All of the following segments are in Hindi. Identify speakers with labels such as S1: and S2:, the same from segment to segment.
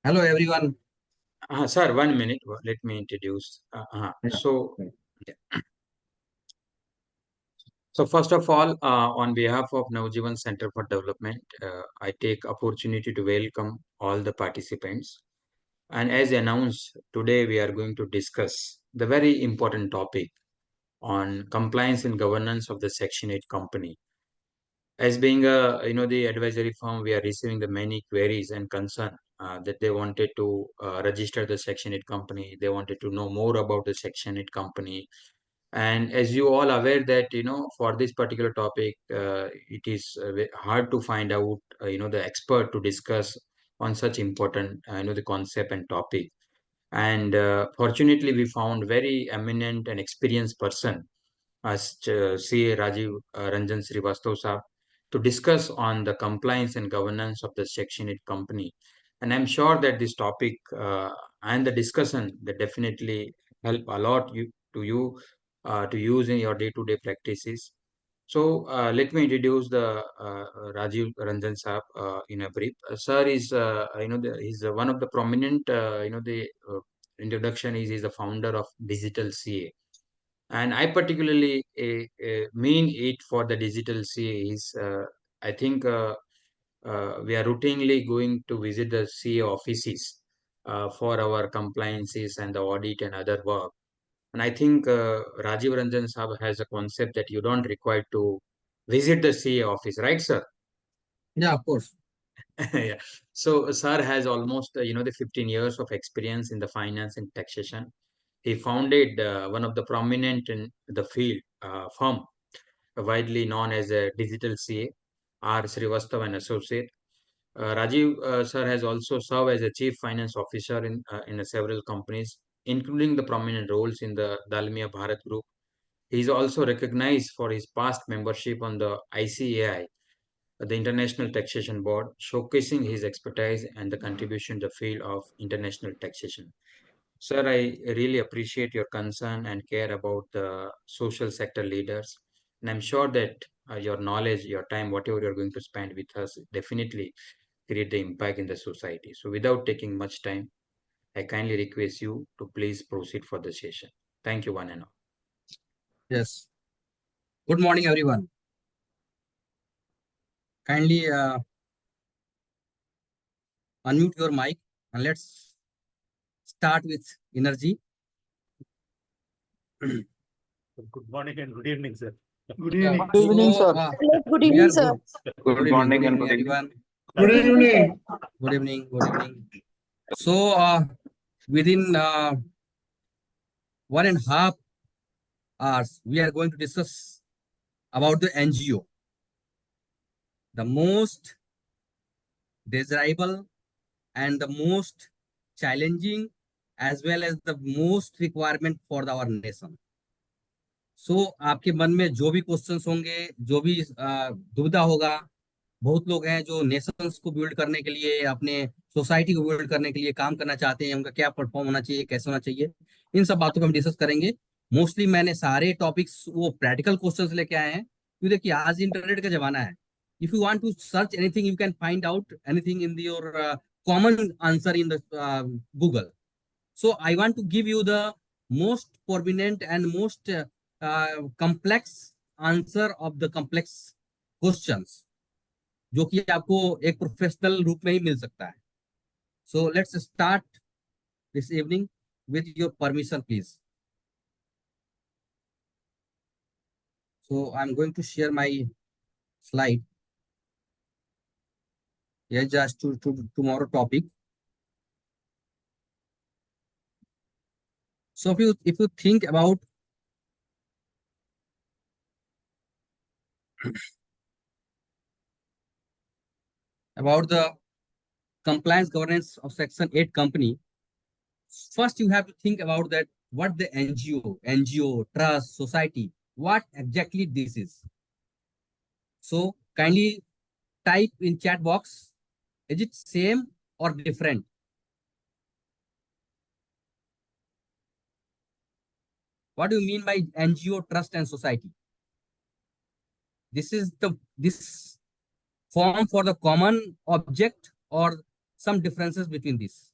S1: Hello, everyone.
S2: Sir, 1 minute. Let me introduce.
S1: Yeah.
S2: Yeah. So first of all, on behalf of Navjivan Center for Development, I take opportunity to welcome all the participants. And as announced, today we are going to discuss the very important topic on compliance and governance of the Section 8 company. As being the advisory firm, we are receiving the many queries and concern that they wanted to register the Section 8 company. They wanted to know more about the Section 8 company. And as you all aware that, for this particular topic, it is hard to find out, the expert to discuss on such important, the concept and topic. And fortunately, we found very eminent and experienced person as CA Rajiv Ranjan Srivastava sir, to discuss on the compliance and governance of the Section 8 company. And I'm sure that this topic and the discussion that definitely help a lot to use in your day-to-day practices. So let me introduce the Rajiv Ranjan Saab in a brief. Sir is he's one of the prominent the introduction is he's the founder of Digital CA, and I particularly mean it for the digital CA is I think we are routinely going to visit the CA offices for our compliances and the audit and other work. And I think Rajiv Ranjan Saab has a concept that you don't require to visit the CA office, right, sir?
S1: Yeah, of course.
S2: Yeah. So sir has almost the 15 years of experience in the finance and taxation. He founded one of the prominent in the field firm, widely known as a Digital CA, R. Srivastava and Associate. Rajiv sir has also served as a chief finance officer in several companies, including the prominent roles in the Dalmia Bharat Group. He is also recognized for his past membership on the ICAI, the International Taxation Board, showcasing his expertise and the contribution to the field of international taxation. Sir, I really appreciate your concern and care about the social sector leaders. And I'm sure that your knowledge, your time, whatever you're going to spend with us, definitely create the impact in the society. So without taking much time, I kindly request you to please proceed for the session. Thank you, one and all.
S1: Yes. Good morning, everyone. Kindly unmute your mic and let's start with energy.
S3: Good morning and good evening, sir.
S4: Good evening.
S5: Good evening,
S1: So,
S5: sir.
S4: Good
S1: we
S4: evening,
S1: are
S4: sir.
S1: good.
S5: Good morning
S1: Good
S5: and
S1: evening,
S5: good evening.
S1: everyone.
S4: Good evening.
S1: Good evening. Good evening. So, within 1.5 hours, we are going to discuss about the NGO, the most desirable and the most challenging as well as the most requirement for our nation. सो आपके मन में जो भी क्वेश्चंस होंगे, जो भी दुविधा होगा, बहुत लोग हैं जो नेशंस को बिल्ड करने के लिए, अपने सोसाइटी को बिल्ड करने के लिए काम करना चाहते हैं, उनका क्या परफॉर्म होना चाहिए, कैसे होना चाहिए, इन सब बातों को हम डिस्कस करेंगे। मोस्टली मैंने सारे टॉपिक्स वो प्रैक्टिकल क्वेश्चंस लेके आए हैं, क्योंकि देखिए आज इंटरनेट का जमाना है। If you want to search anything you can find out anything in your common answer in the Google. So I want to give you the most prominent and most complex answer of the complex questions, जो कि आपको एक प्रोफेशनल रूप में ही मिल सकता है। So let's start this evening with your permission, please. So I'm going to share my slide. Yeah, just to tomorrow topic. So if you think about the compliance governance of Section 8 company, first you have to think about that what the NGO, trust, society, what exactly this is. So kindly type in chat box, is it same or different? What do you mean by NGO, trust and society? This is this form for the common object or some differences between this?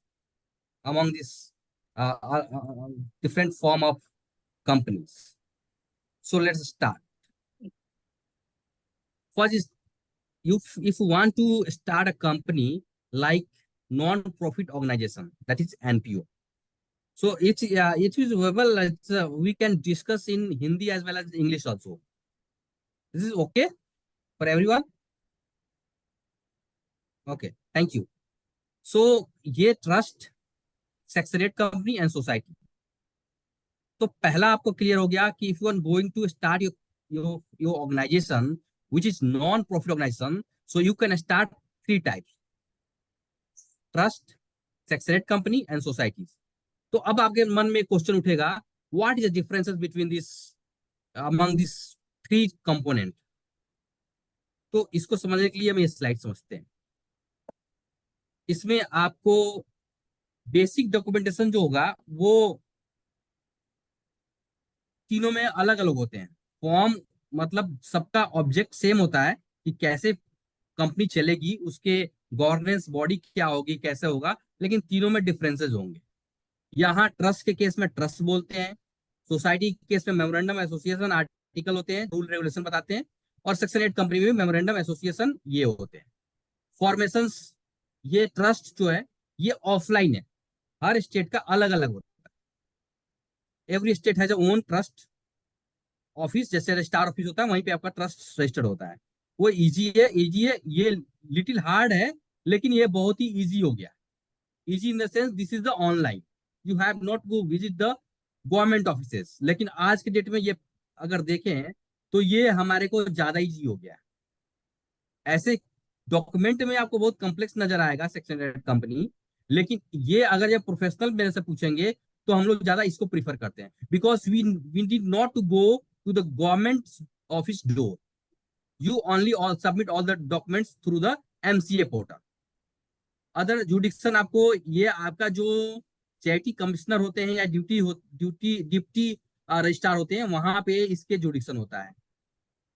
S1: among this different form of companies. So let's start. First is, if you want to start a company like non-profit organization, that is NPO. So it is well, we can discuss in Hindi as well as English also. This is okay for everyone? Okay, thank you. So ये trust, secret company and society. तो पहला आपको क्लियर हो गया कि if you are going to start your organization which is non-profit organization, so you can start 3 types: trust, secret company and societies. तो अब आपके मन में क्वेश्चन उठेगा, what is the differences between this among this 3 component. तो इसको समझने के लिए हम ये स्लाइड समझते हैं. इसमें आपको बेसिक डॉक्यूमेंटेशन जो होगा वो तीनों में अलग अलग होते हैं. फॉर्म मतलब सबका ऑब्जेक्ट सेम होता है कि कैसे कंपनी चलेगी, उसके गवर्नेंस बॉडी क्या होगी, कैसे होगा, लेकिन तीनों में डिफरेंसेस होंगे. यहाँ ट्रस्ट के केस में ट्रस्ट बोलते हैं, सोसाइटी के केस में मेमोरेंडम एसोसिएशन आर्टिकल होते हैं, रूल रेगुलेशन बताते हैं, और सेक्शन 8 कंपनी में मेमोरेंडम एसोसिएशन ये होते हैं. फॉर्मेशंस, ये ट्रस्ट जो है ये ऑफलाइन है, हर स्टेट का अलग अलग होता है. Every state has own trust office, जैसे रजिस्ट्रार ऑफिस होता है वहीं पे आपका ट्रस्ट रजिस्टर्ड होता है. वो इजी है, ये लिटिल हार्ड है, लेकिन ये बहुत ही इजी हो गया. Easy in the sense this is the online, you have not go visit the government offices. लेकिन आज के डेट में ये अगर देखें तो ये हमारे को ज्यादा इजी हो गया. ऐसे डॉक्यूमेंट में आपको बहुत कॉम्प्लेक्स नजर आएगा सेक्शन 8 कंपनी, लेकिन ये अगर ये प्रोफेशनल मेरे से पूछेंगे तो हम लोग ज्यादा इसको प्रीफर करते हैं, because we need not to go to the government office door. You only submit all the documents through the MCA portal. Other jurisdiction आपको, ये आपका जो चैरिटी कमिश्नर होते हैं या डिप्टी रजिस्ट्रार होते हैं, वहां पे इसके जुडिक्शन होता है.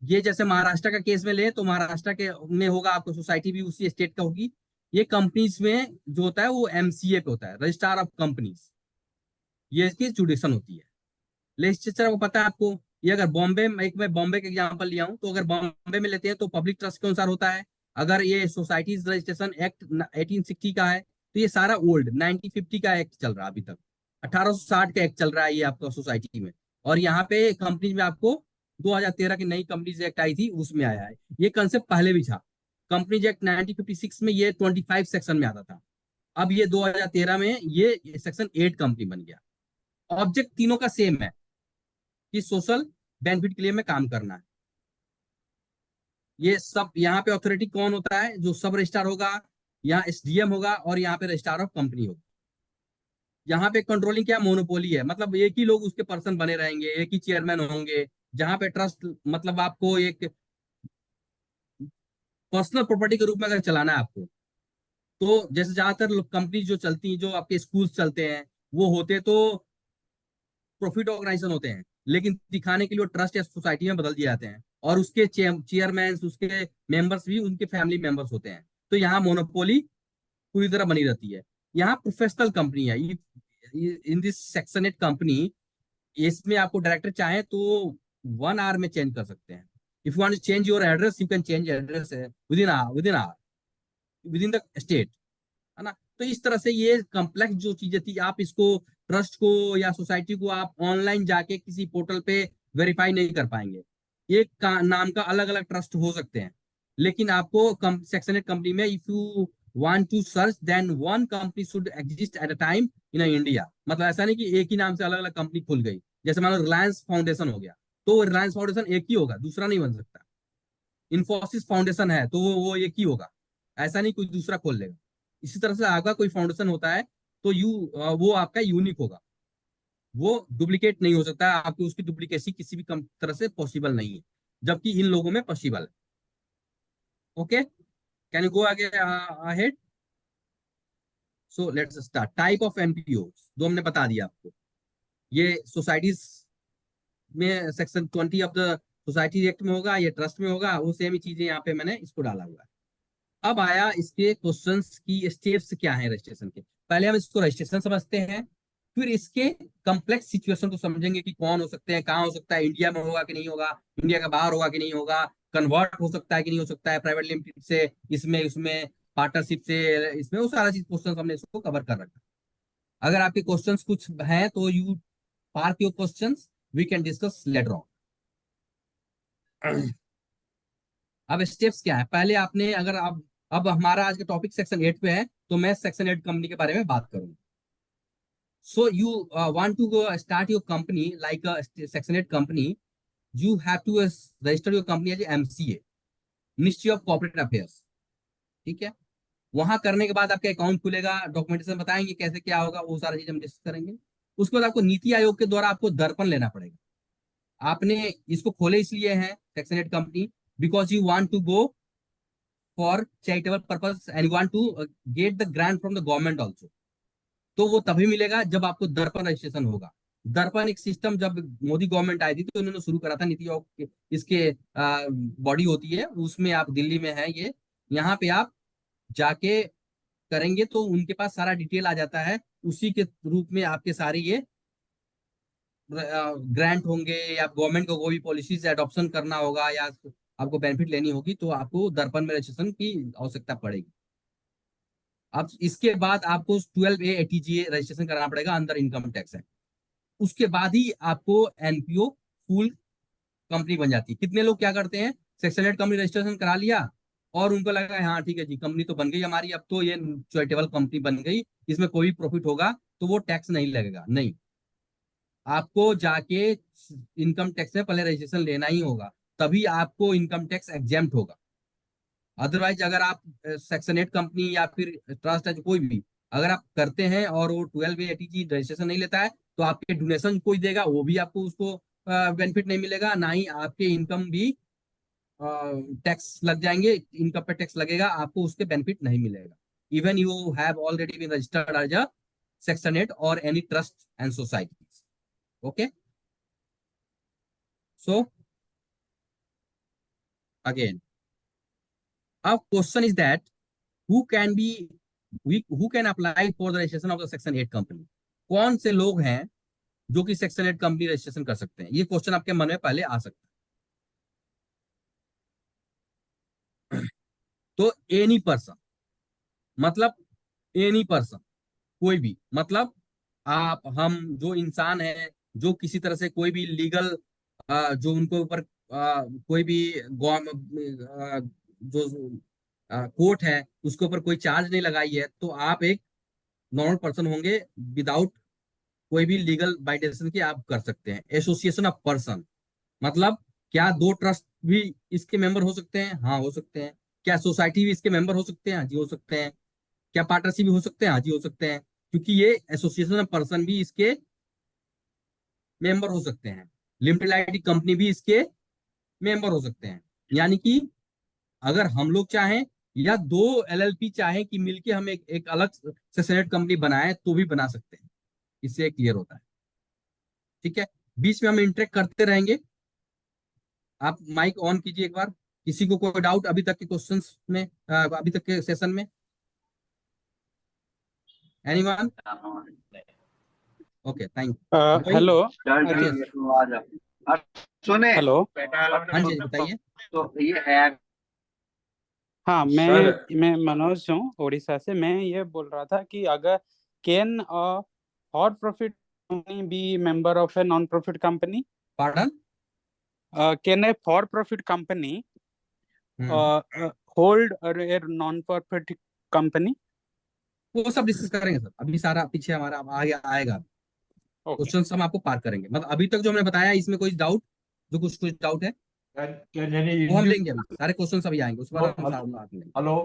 S1: ये जैसे महाराष्ट्र का केस में ले तो महाराष्ट्र के में होगा, आपको सोसाइटी भी उसी स्टेट का होगी. ये कंपनीज में जो होता है वो MCA पे होता है, रजिस्ट्रार ऑफ कंपनीज, ये इसकी जुडिक्शन होती है. लेजिस्लेचर को पता है आपको, ये अगर बॉम्बे, मैं बॉम्बे का एग्जांपल लिया हूं, तो अगर बॉम्बे में लेते हैं तो पब्लिक ट्रस्ट के अनुसार होता है. अगर ये सोसाइटीज रजिस्ट्रेशन एक्ट 1860 का है तो ये सारा ओल्ड 1950 का एक्ट चल रहा है, अभी तक 1860 का एक्ट चल रहा है ये आपका सोसाइटी में. और यहाँ पे कंपनी में आपको 2013 की नई कंपनीज एक्ट आई थी, उसमें आया है. ये कंसेप्ट पहले भी था. कंपनीज एक्ट 1956 में ये 25 सेक्शन में आता था. अब ये 2013 में ये सेक्शन 8 कंपनी बन गया. ऑब्जेक्ट तीनों का सेम है कि सोशल बेनिफिट के लिए में काम करना है. ये सब यहाँ पे अथॉरिटी कौन होता है, जो सब रजिस्ट्रार होगा, यहाँ SDM होगा, और यहाँ पे रजिस्ट्रार ऑफ कंपनी होगा. यहाँ पे कंट्रोलिंग क्या, मोनोपोली है, मतलब एक ही लोग उसके पर्सन बने रहेंगे, एक ही चेयरमैन होंगे. जहाँ पे ट्रस्ट मतलब आपको एक पर्सनल प्रॉपर्टी के रूप में अगर चलाना है आपको, तो जैसे ज्यादातर कंपनी जो चलती हैं, जो आपके स्कूल चलते हैं, वो होते तो प्रॉफिट ऑर्गेनाइजेशन होते हैं, लेकिन दिखाने के लिए ट्रस्ट या सोसाइटी में बदल दिए जाते हैं, और उसके चेयरमैन, उसके मेंबर्स भी उनके फैमिली मेंबर्स होते हैं. तो यहाँ मोनोपोली पूरी तरह बनी रहती है. यहाँ प्रोफेशनल कंपनी है, इन दिस सेक्शन 8 कंपनी, इसमें आपको डायरेक्टर चाहे तो 1 आवर में चेंज कर सकते हैं. If you want to change your address, you can change address within our within the state, है ना. तो इस तरह से ये कॉम्प्लेक्स जो चीजें थी, आप इसको ट्रस्ट को या सोसाइटी को आप ऑनलाइन जाके किसी पोर्टल पे वेरीफाई नहीं कर पाएंगे. एक का नाम का अलग अलग ट्रस्ट हो सकते हैं, लेकिन आपको सेक्शन 8 कंपनी में if you want to search, then one company should exist at a time in India. मतलब ऐसा नहीं कि एक ही नाम से अलग अलग कंपनी खुल गई. जैसे मान लो रिलायंस फाउंडेशन हो गया, तो रिलायंस फाउंडेशन एक ही होगा, दूसरा नहीं बन सकता. इन्फोसिस फाउंडेशन है तो वो एक ही होगा, ऐसा नहीं कोई दूसरा खोल लेगा. इसी तरह से आपका कोई फाउंडेशन होता है तो वो आपका यूनिक होगा, वो डुप्लीकेट नहीं हो सकता. आपकी उसकी डुप्लीकेसी किसी भी तरह से पॉसिबल नहीं है, जबकि इन लोगों में पॉसिबल है. ओके, कैन यू गो आगे ahead. So let's start. Type of MPO जो हमने बता दिया आपको, ये सोसाइटीज में section 20 of the society act में होगा, ये ट्रस्ट में होगा, वो सेम ही चीजें यहाँ पे मैंने इसको डाला हुआ है. अब आया इसके क्वेश्चंस की स्टेप्स क्या है रजिस्ट्रेशन के. पहले हम इसको रजिस्ट्रेशन समझते हैं, फिर इसके कम्प्लेक्स सिचुएशन को समझेंगे कि कौन हो सकते हैं, कहाँ हो सकता है, इंडिया में होगा कि नहीं होगा, इंडिया के बाहर होगा कि नहीं होगा, कन्वर्ट हो सकता है कि नहीं हो सकता है प्राइवेट लिमिटेड से इसमें इसमें पार्टनरशिप से इसमें, वो सारा चीज क्वेश्चन हमने इसको कवर कर रखा। अगर आपके क्वेश्चंस कुछ हैं तो you park your questions, we can discuss later on. अब स्टेप्स क्या है, पहले आपने अगर आप, अब हमारा आज का टॉपिक सेक्शन 8 पे है, तो मैं सेक्शन 8 कंपनी के बारे में बात करूंगा। So you want to start your company like section 8 company, you have to register your company as MCA, ministry of corporate affairs. ठीक है, वहां करने के बाद आपका अकाउंट खुलेगा, डॉक्यूमेंटेशन बताएंगे कैसे क्या होगा, वो सारा चीज हम डिस्कस करेंगे। उसके बाद आपको नीति आयोग के द्वारा आपको दर्पण लेना पड़ेगा। आपने इसको खोले इसलिए है section 8 company, because you want to go for charitable purpose and you want to get the grant from the government also. तो वो तभी मिलेगा जब आपको दर्पण रजिस्ट्रेशन होगा। दर्पण एक सिस्टम जब मोदी गवर्नमेंट आई थी तो उन्होंने शुरू करा था, नीति आयोग इसके बॉडी होती है, उसमें आप दिल्ली में है ये, यहाँ पे आप जाके करेंगे तो उनके पास सारा डिटेल आ जाता है, उसी के रूप में आपके सारी ये ग्रांट होंगे, या गवर्नमेंट को कोई भी पॉलिसीज एडॉप्शन करना होगा या आपको बेनिफिट लेनी होगी तो आपको दर्पण में रजिस्ट्रेशन की आवश्यकता पड़ेगी। अब इसके बाद आपको 12A ATGA रजिस्ट्रेशन कराना पड़ेगा अंदर इनकम टैक्स एक्ट। उसके बाद ही आपको एनपीओ फुल कंपनी बन जाती है। कितने लोग क्या करते हैं, सेक्शन 8 कंपनी रजिस्ट्रेशन करा लिया और उनको लगा हाँ ठीक है जी कंपनी तो बन गई हमारी, अब तो ये चैरिटेबल कंपनी बन गई, इसमें कोई प्रॉफिट होगा तो वो टैक्स नहीं लगेगा। नहीं, आपको जाके इनकम टैक्स में पहले रजिस्ट्रेशन लेना ही होगा, तभी आपको इनकम टैक्स एग्जेम्प्ट होगा। अदरवाइज अगर आप सेक्शन 8 कंपनी या फिर ट्रस्ट है कोई भी अगर आप करते हैं और वो 12A ATG रजिस्ट्रेशन नहीं लेता है, तो आपके डोनेशन कोई देगा वो भी आपको उसको बेनिफिट नहीं मिलेगा, ना ही आपके इनकम भी टैक्स लग जाएंगे, इनकम पे टैक्स लगेगा, आपको उसके बेनिफिट नहीं मिलेगा। Even you have already been registered as a section 8 और any trust and societies. Okay, so again our question is that who can be who can apply for the registration of the section 8 company? कौन से लोग हैं जो कि सेक्शन 8 कंपनी रजिस्ट्रेशन कर सकते हैं, ये क्वेश्चन आपके मन में पहले आ सकता है। तो एनी पर्सन, मतलब एनी पर्सन, कोई भी, मतलब आप हम जो इंसान है जो किसी तरह से कोई भी लीगल जो उनको ऊपर कोई भी जो कोर्ट है उसके ऊपर कोई चार्ज नहीं लगाई है, तो आप एक नॉर्मल पर्सन होंगे विदाउट कोई भी लीगल बाइंडेशन के आप कर सकते हैं। एसोसिएशन ऑफ पर्सन, मतलब क्या दो ट्रस्ट भी इसके मेंबर हो सकते हैं? हाँ हो सकते हैं। क्या सोसाइटी भी इसके मेंबर हो सकते हैं? हाँ जी हो सकते हैं। क्या पार्टनरशिप भी हो सकते हैं? हाँ जी हो सकते हैं, क्योंकि ये एसोसिएशन ऑफ पर्सन भी इसके मेंबर हो सकते हैं। लिमिटेड लाइबिलिटी कंपनी भी इसके मेंबर हो सकते हैं। यानी कि अगर हम लोग चाहें या दो एलएलपी चाहें कि मिलके हम एक अलग से सेलेक्ट कंपनी बनाए तो भी बना सकते हैं, इससे क्लियर होता है। ठीक है, बीच में हम इंटरेक्ट करते रहेंगे। आप माइक ऑन कीजिए एक बार, किसी को कोई डाउट अभी तक के क्वेश्चंस में, अभी तक के सेशन में? Anyone? Okay, thank you.
S5: Hello
S4: सुने
S5: हेलो।
S1: हाँ जी बताइए।
S4: तो ये है
S5: हाँ
S2: सर,
S5: मैं मनोज हूँ उड़ीसा से। मैं ये बोल रहा था कि अगर can for profit company B member of a non profit company?
S1: Pardon?
S5: Can A for profit company hold a non profit company?
S1: वो सब डिस्कस करेंगे सर, अभी सारा पीछे हमारा आगे आएगा,
S5: ओके।
S1: क्वेश्चन हम आपको पार करेंगे। मतलब अभी तक जो हमने बताया इसमें कोई डाउट, जो कुछ कुछ डाउट है वो हम लेंगे, अभी सारे क्वेश्चन अभी आएंगे, उस पर हम सारा बात लेंगे।
S3: Hello,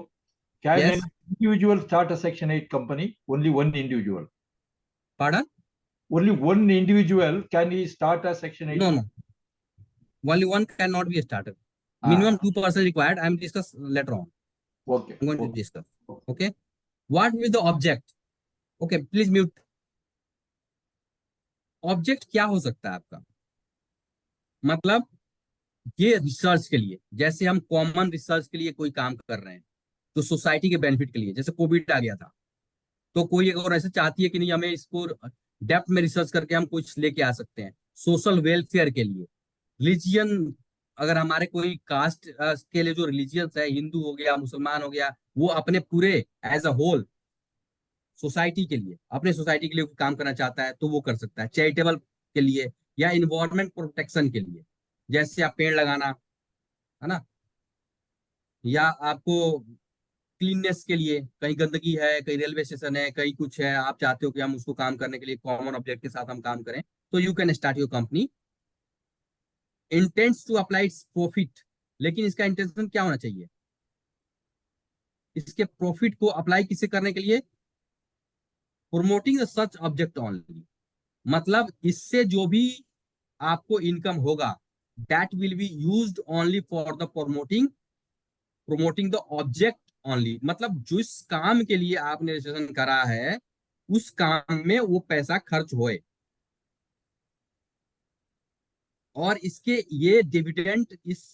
S3: can
S1: Yes.
S3: an individual start a Section 8 company? Only one individual.
S1: Pardon?
S3: Only one individual can he start a Section 8?
S1: No, no. Only one cannot be started. Minimum 2% required. I am discuss later on.
S3: Okay.
S1: I'm going to
S3: Okay.
S1: discuss. Okay. What will the object? Okay, please mute. Object क्या हो सकता है आपका? मतलब ये रिसर्च के लिए, जैसे हम कॉमन रिसर्च के लिए कोई काम कर रहे हैं तो सोसाइटी के बेनिफिट के लिए, जैसे कोविड आ गया था तो कोई अगर ऐसे चाहती है कि नहीं, हमें इसको डेप्थ में रिसर्च करके हम कुछ लेके आ सकते हैं सोशल वेलफेयर के लिए, रिलीजियन, अगर हमारे कोई कास्ट के लिए जो रिलीजियंस है, हिंदू हो गया, मुसलमान हो गया, वो अपने पूरे एज अ होल सोसाइटी के लिए, अपने सोसाइटी के लिए कोई काम करना चाहता है तो वो कर सकता है, चैरिटेबल के लिए या इन्वायरमेंट प्रोटेक्शन के लिए, जैसे आप पेड़ लगाना, है ना, या आपको क्लीननेस के लिए, कहीं गंदगी है, कहीं रेलवे स्टेशन है, कहीं कुछ है, आप चाहते हो कि हम उसको काम करने के लिए कॉमन ऑब्जेक्ट के साथ हम काम करें, तो you can start your company. Intents to apply its profit, लेकिन इसका इंटेंशन क्या होना चाहिए, इसके प्रॉफिट को अप्लाई किसे करने के लिए, प्रोमोटिंग सच ऑब्जेक्ट ओनली, मतलब इससे जो भी आपको इनकम होगा that will be used only for the promoting the object only, मतलब जिस काम के लिए आपने रजिस्ट्रेशन करा है उस काम में वो पैसा खर्च होए, और इसके ये डिविडेंड, इस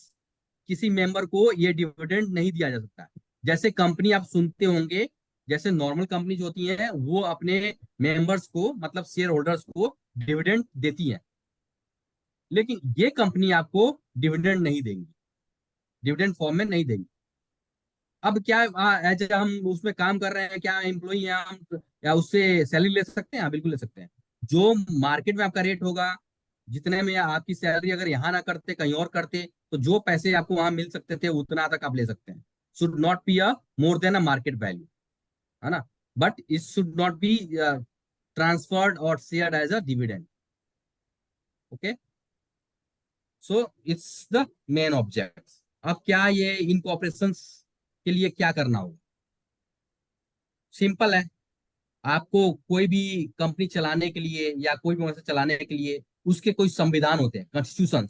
S1: किसी मेंबर को ये डिविडेंड नहीं दिया जा सकता। जैसे कंपनी आप सुनते होंगे, जैसे नॉर्मल कंपनी जो होती है वो अपने मेंबर्स को, मतलब शेयर होल्डर्स को डिविडेंड देती है, लेकिन ये कंपनी आपको डिविडेंड नहीं देंगी, डिविडेंड फॉर्म में नहीं देंगी। अब क्या एज हम उसमें काम कर रहे हैं, क्या एम्प्लॉई हैं हम, या उससे सैलरी ले सकते हैं? हाँ, बिल्कुल ले सकते हैं। जो मार्केट में आपका रेट होगा, जितने में आपकी सैलरी अगर यहाँ ना करते कहीं और करते, तो जो पैसे आपको वहां मिल सकते थे उतना तक आप ले सकते हैं। Should not be a more than a market value, है ना, but it should not be transferred और shared as a dividend. Okay, so it's the main object. अब क्या ये इनकॉर्पोरेशन के लिए क्या करना होगा? सिंपल है, आपको कोई भी कंपनी चलाने के लिए या कोई भी व्यवसाय चलाने के लिए उसके कोई संविधान होते हैं, कॉन्स्टिट्यूशन।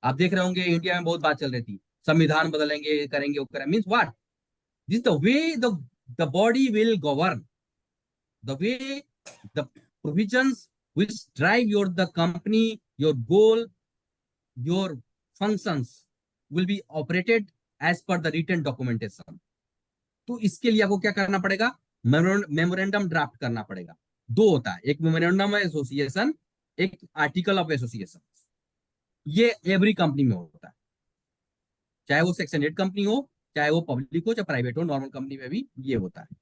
S1: आप देख रहे होंगे इंडिया में बहुत बात चल रही थी, संविधान बदलेंगे, करेंगे, वो करेंगे, means what, this the way the body will govern, the way the provisions which drive your the company, your goal, your functions will be operated as per the written documentation। तो इसके लिए आपको क्या करना पड़ेगा, मेमोरेंडम ड्राफ्ट करना पड़ेगा। दो होता है, एक मेमोरेंडम एसोसिएशन, एक आर्टिकल ऑफ एसोसिएशन। ये एवरी कंपनी में होता है, चाहे वो सेक्शन 8 कंपनी हो, चाहे वो पब्लिक हो, चाहे प्राइवेट हो, नॉर्मल कंपनी में भी ये होता है।